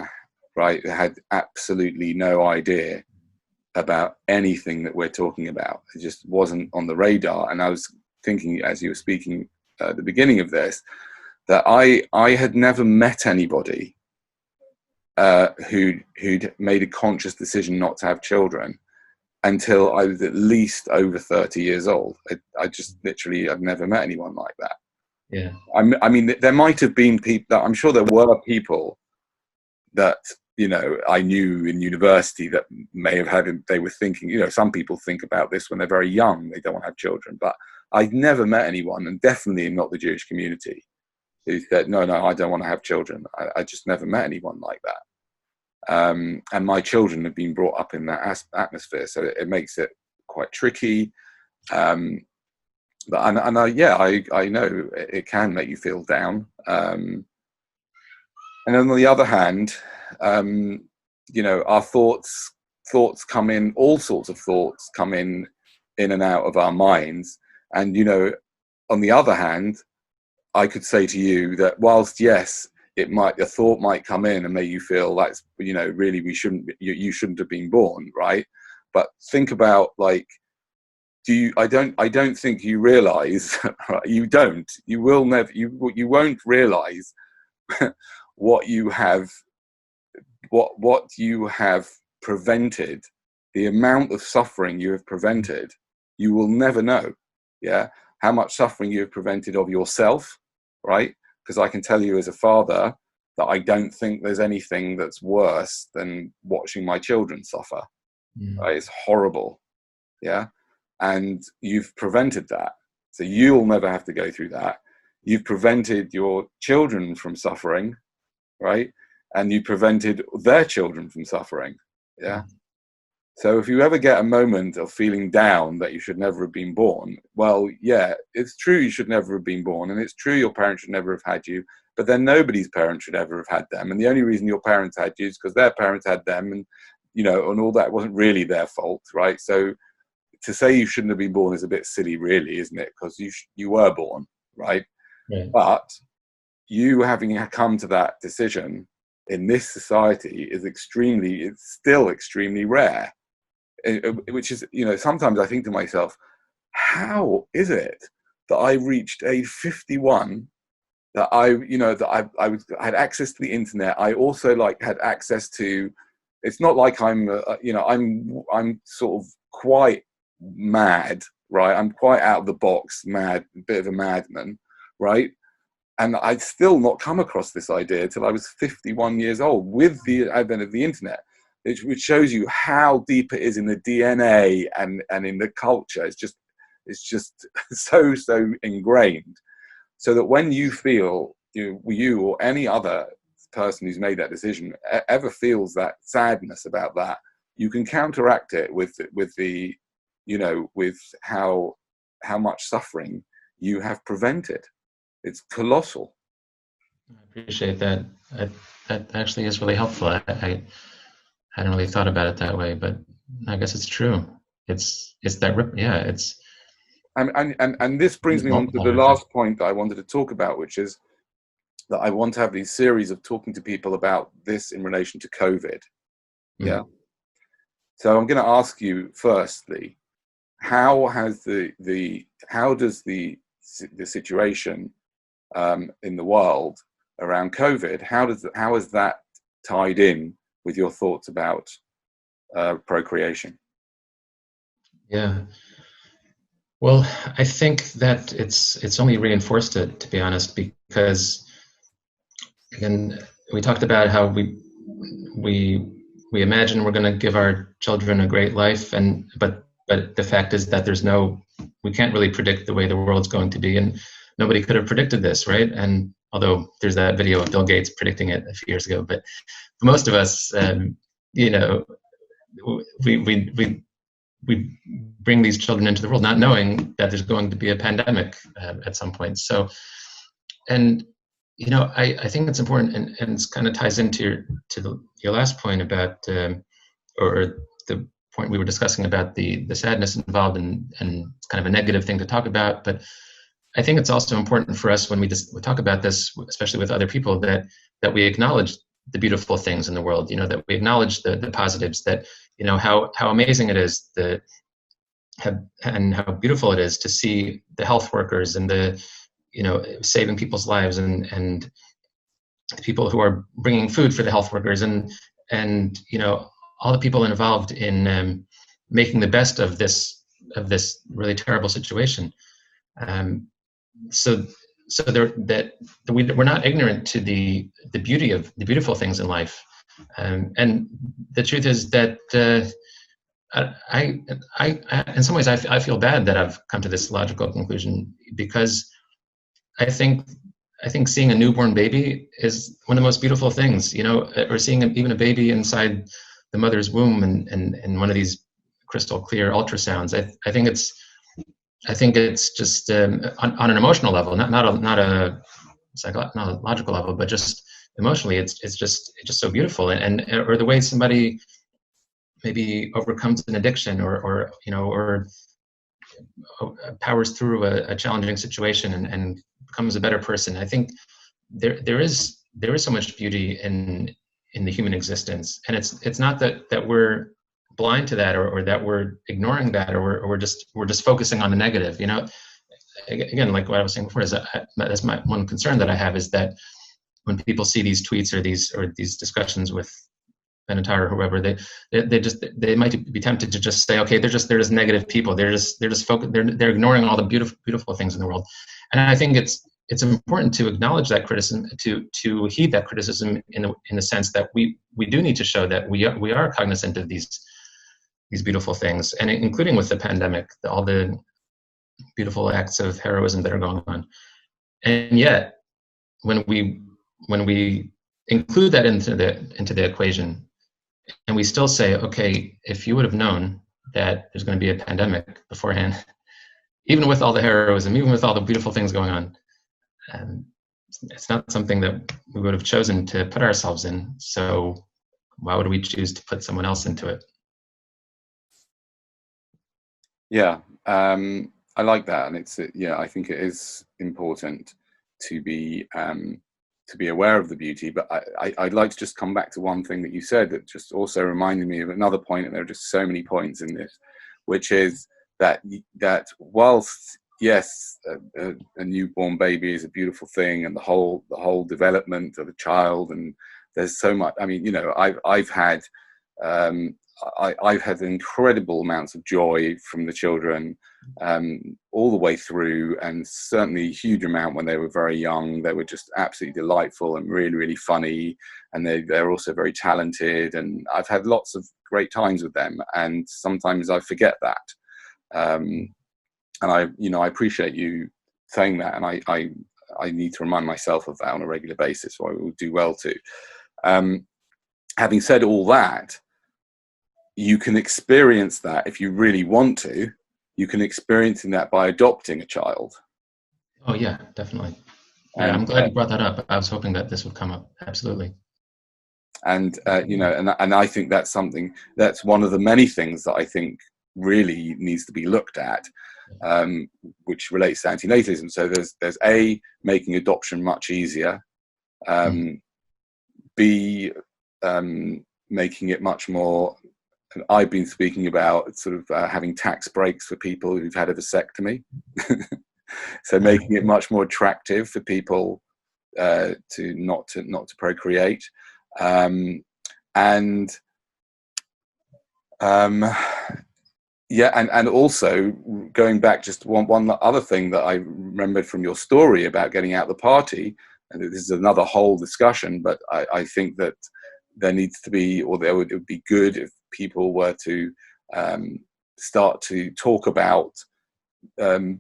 right, had absolutely no idea about anything that we're talking about. It just wasn't on the radar. And I was thinking, as you were speaking at the beginning of this, that I had never met anybody who'd made a conscious decision not to have children until I was at least over 30 years old. I've never met anyone like that. Yeah. I mean, there might have been people. I'm sure there were people that I knew in university that may have had. They were thinking. Some people think about this when they're very young. They don't want to have children. But I've never met anyone, and definitely not the Jewish community, who said, no, I don't want to have children. I just never met anyone like that. And my children have been brought up in that atmosphere, so it makes it quite tricky. But I know it can make you feel down. And on the other hand, our thoughts come in, all sorts of thoughts come in and out of our minds. And, on the other hand, I could say to you that whilst, yes, a thought might come in and make you feel that's, really you shouldn't have been born, right? But think about, like, I don't think you realize, you will never, you won't realize what you have prevented, the amount of suffering you have prevented. You will never know, how much suffering you have prevented of yourself, right? because I can tell you as a father that I don't think there's anything that's worse than watching my children suffer. Right? It's horrible. Yeah. And you've prevented that. So you'll never have to go through that. You've prevented your children from suffering, right? And you prevented their children from suffering. Yeah. So if you ever get a moment of feeling down that you should never have been born, well, yeah, it's true you should never have been born, and it's true your parents should never have had you, but then nobody's parents should ever have had them. And the only reason your parents had you is because their parents had them, and, you know, and all that wasn't really their fault, right? So to say you shouldn't have been born is a bit silly, really, isn't it? Because you were born, right? Right. But you having come to that decision in this society is it's still extremely rare. Which is, you know, sometimes I think to myself, how is it that I reached age 51, that I had access to the internet? I also had access to, it's not like I'm sort of quite mad, right? I'm quite out of the box, mad, a bit of a madman, right? And I'd still not come across this idea till I was 51 years old with the advent of the internet. Which shows you how deep it is in the DNA and in the culture. It's just so ingrained, so that when you feel you or any other person who's made that decision ever feels that sadness about that, you can counteract it with how much suffering you have prevented. It's colossal. I appreciate that. That actually is really helpful. I hadn't really thought about it that way, but I guess it's true. It's that, yeah, it's. And this brings me on to the last point that I wanted to talk about, which is that I want to have these series of talking to people about this in relation to COVID. Yeah. So I'm going to ask you firstly, how does the situation in the world around COVID, how is that tied in with your thoughts about procreation? Yeah. Well, I think that it's only reinforced it, to be honest, because again, we talked about how we imagine we're going to give our children a great life, but the fact is that we can't really predict the way the world's going to be, and nobody could have predicted this, right? And although there's that video of Bill Gates predicting it a few years ago, but for most of us, we bring these children into the world not knowing that there's going to be a pandemic at some point. So, and I think it's important, and it kind of ties into your last point about, or the point we were discussing about the sadness involved, and it's kind of a negative thing to talk about. But I think it's also important for us when we talk about this, especially with other people, that we acknowledge the beautiful things in the world, that we acknowledge the positives, that, how amazing it is and how beautiful it is to see the health workers and the, saving people's lives, and the people who are bringing food for the health workers, and all the people involved in making the best of this really terrible situation. So we're not ignorant to the beauty of the beautiful things in life, and the truth is that I in some ways I feel bad that I've come to this logical conclusion, because I think seeing a newborn baby is one of the most beautiful things, or seeing even a baby inside the mother's womb and one of these crystal clear ultrasounds. I think it's just on an emotional level, not a psychological level, but just emotionally, it's just so beautiful, and or the way somebody maybe overcomes an addiction, or powers through a challenging situation and becomes a better person. I think there is so much beauty in the human existence, and it's not that we're blind to that, or that we're ignoring that, or we're just focusing on the negative. Again, like what I was saying before, that's my one concern that I have, is that when people see these tweets or these discussions with Benatar or whoever, they might be tempted to just say, okay, they're just negative people. They're ignoring all the beautiful things in the world. And I think it's important to acknowledge that criticism, to heed that criticism in the sense that we do need to show that we are cognizant of these beautiful things, and including with the pandemic, all the beautiful acts of heroism that are going on. And yet, when we include that into the equation, and we still say, okay, if you would have known that there's going to be a pandemic beforehand, even with all the heroism, even with all the beautiful things going on, it's not something that we would have chosen to put ourselves in. So why would we choose to put someone else into it? Yeah, I like that, and it's I think it is important to be aware of the beauty. But I'd like to just come back to one thing that you said that just also reminded me of another point, and there are just so many points in this, which is that whilst yes, a newborn baby is a beautiful thing, and the whole development of a child, and there's so much. I mean, I've had incredible amounts of joy from the children all the way through, and certainly a huge amount when they were very young. They were just absolutely delightful and really, really funny, and they're also very talented, and I've had lots of great times with them, and sometimes I forget that. And I appreciate you saying that, and I need to remind myself of that on a regular basis, so I will do well to. Having said all that, you can experience that if you really want to. You can experience that by adopting a child. Oh yeah, definitely. Yeah, I'm glad you brought that up. I was hoping that this would come up. Absolutely. And and I think that's something, that's one of the many things that I think really needs to be looked at, which relates to antinatalism. So there's A, making adoption much easier, B, making it much more. I've been speaking about sort of having tax breaks for people who've had a vasectomy, so making it much more attractive for people to not to procreate, and also going back, just one other thing that I remembered from your story about getting out the party, and this is another whole discussion, but I think that there needs to be, or it would be good if people were to start to talk about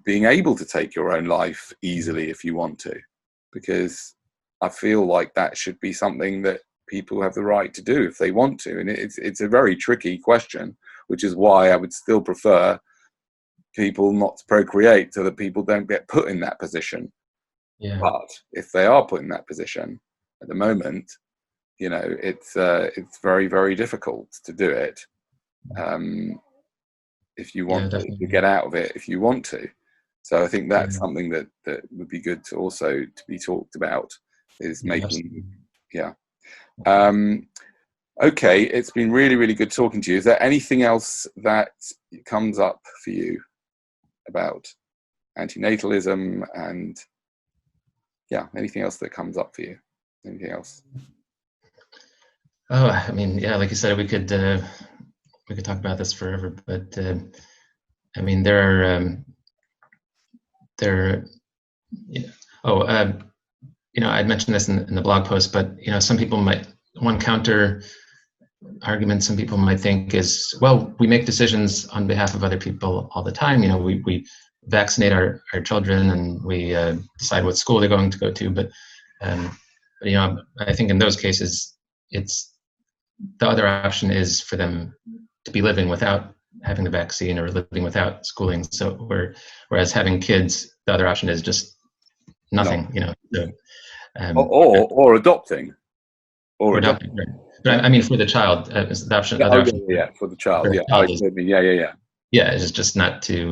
being able to take your own life easily if you want to, because I feel like that should be something that people have the right to do if they want to. And it's a very tricky question, which is why I would still prefer people not to procreate, so that people don't get put in that position. Yeah. But if they are put in that position at the moment, it's very, very difficult to do it if you want to get out of it, if you want to. So I think that's something that would be good to also to be talked about, is making, okay, it's been really, really good talking to you. Is there anything else that comes up for you about antinatalism, and anything else that comes up for you? Anything else? Oh, I mean, like you said, we could talk about this forever, but I mean, I'd mentioned this in the blog post, but some people might, one counter argument some people might think is, well, we make decisions on behalf of other people all the time. We vaccinate our children, and we decide what school they're going to go to, but I think in those cases, it's the other option is for them to be living without having the vaccine, or living without schooling. So whereas having kids, the other option is just nothing. So, or adopting, or adopting. Right. But I mean, for the child, the option. For the child. Yeah, it's just not to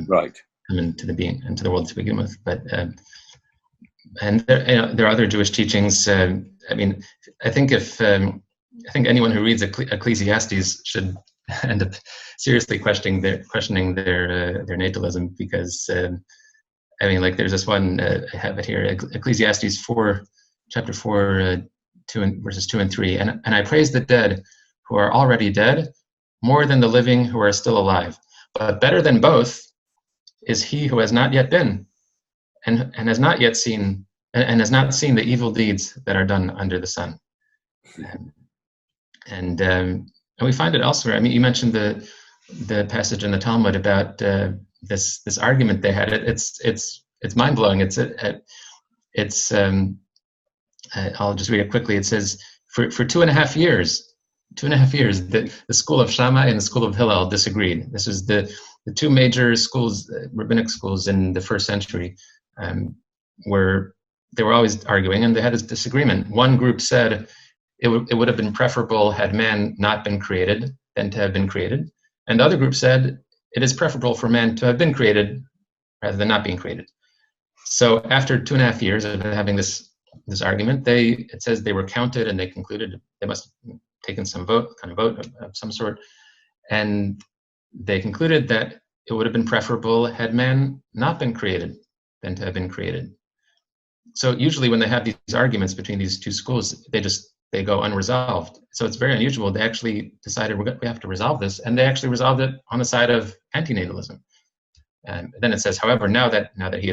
right come into the world to begin with. But and there are other Jewish teachings. I mean, I think anyone who reads Ecclesiastes should end up seriously questioning their natalism, because I mean, like, there's this one, I have it here, Ecclesiastes 4, chapter 4, verses 2 and 3, and I praise the dead who are already dead more than the living who are still alive, but better than both is he who has not yet been, and has not yet seen and has not seen the evil deeds that are done under the sun. And we find it elsewhere. I mean, you mentioned the passage in the Talmud about this argument they had. It's mind blowing. I'll just read it quickly. It says, for 2.5 years, the school of Shammai and the school of Hillel disagreed. This is the two major schools, rabbinic schools in the first century, where they were always arguing, and they had this disagreement. One group said it would have been preferable had man not been created than to have been created. And the other group said it is preferable for man to have been created rather than not being created. So after 2.5 years of having this argument, it says they were counted and they concluded they must have taken some vote of some sort. And they concluded that it would have been preferable had man not been created than to have been created. So usually when they have these arguments between these two schools, they go unresolved. So it's very unusual. They actually decided we have to resolve this, and they actually resolved it on the side of antinatalism. And then it says, however, now that he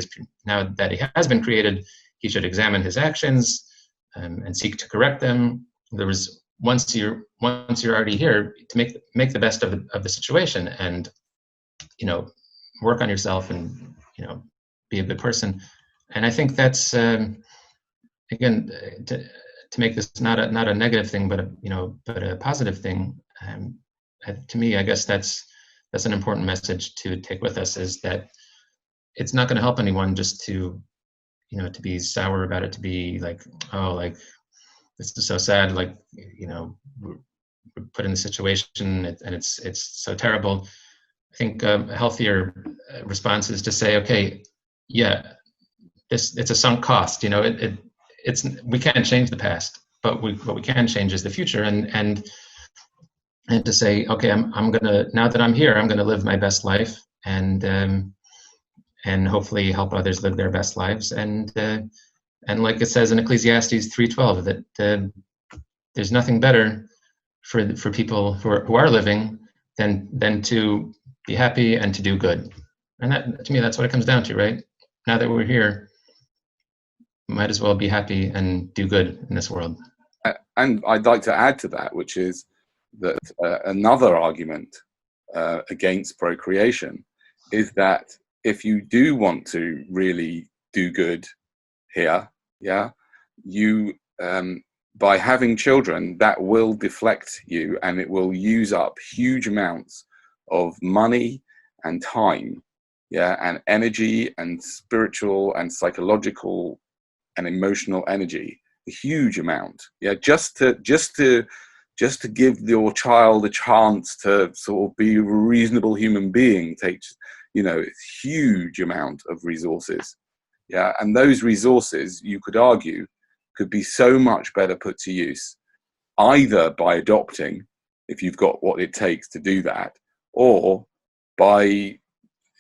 has been created, he should examine his actions and seek to correct them. There was once you're already here, to make the best of the situation, and work on yourself, and be a good person. And I think that's again to make this not a negative thing, but a positive thing. To me, I guess that's an important message to take with us, is that it's not going to help anyone just to be sour about it, to be like, oh, like this is so sad, like we're put in the situation and it's so terrible. I think a healthier response is to say, okay, yeah, it's a sunk cost. We can't change the past, but what we can change is the future, and to say, okay, I'm gonna, now that I'm here, I'm gonna live my best life, and hopefully help others live their best lives, and like it says in Ecclesiastes 3:12, that there's nothing better for people who are living than to be happy and to do good. And that, to me, that's what it comes down to, right? Now that we're here, might as well be happy and do good in this world. And I'd like to add to that, which is that another argument against procreation is that if you do want to really do good here, you by having children, that will deflect you, and it will use up huge amounts of money and time, and energy and spiritual and psychological and emotional energy, a huge amount, just to give your child a chance to sort of be a reasonable human being takes a huge amount of resources, and those resources, you could argue, could be so much better put to use either by adopting, if you've got what it takes to do that, or by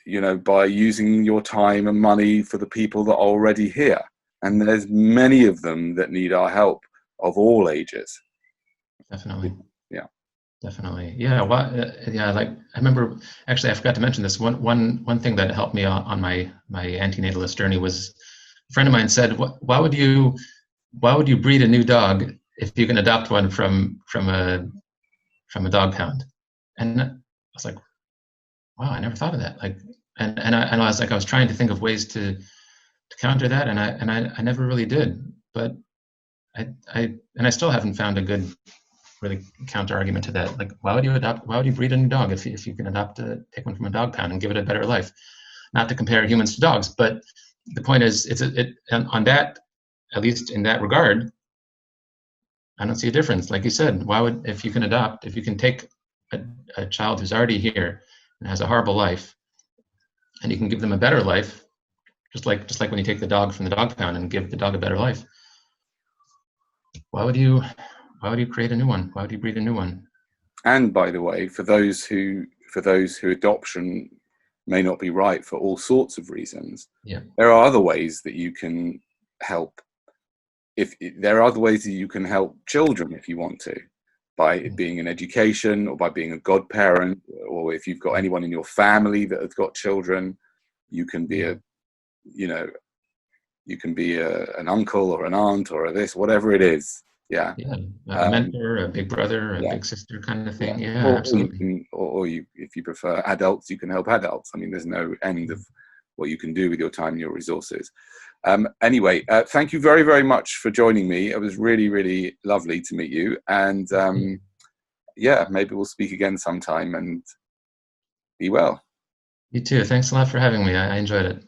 using your time and money for the people that are already here. And there's many of them that need our help, of all ages. Definitely. Yeah. Definitely. Yeah. Well, like I remember, actually, I forgot to mention this. One thing that helped me on my antinatalist journey was a friend of mine said, "Why would you breed a new dog if you can adopt one from a dog pound?" And I was like, wow, I never thought of that. Like, and I was like, I was trying to think of ways to counter that, and I never really did. But I still haven't found a good really counter argument to that. Like, why would you breed a new dog if you can take one from a dog pound and give it a better life? Not to compare humans to dogs, but the point is, on that, at least in that regard, I don't see a difference. Like you said, if you can take a child who's already here and has a horrible life, and you can give them a better life, just like when you take the dog from the dog pound and give the dog a better life, why would you create a new one? Why would you breed a new one? And by the way, for those who adoption may not be right for all sorts of reasons, there are other ways that you can help. There are other ways that you can help children if you want to, by being in education, or by being a godparent, or if you've got anyone in your family that has got children, you can be you can be an uncle or an aunt or a this, whatever it is. Yeah. Yeah, a mentor, a big brother, a Yeah. big sister kind of thing. Yeah. Yeah, absolutely. Or you, if you prefer adults, you can help adults. I mean, there's no end of what you can do with your time and your resources. Anyway, thank you very, very much for joining me. It was really, really lovely to meet you. And yeah, maybe we'll speak again sometime, and be well. You too. Thanks a lot for having me. I enjoyed it.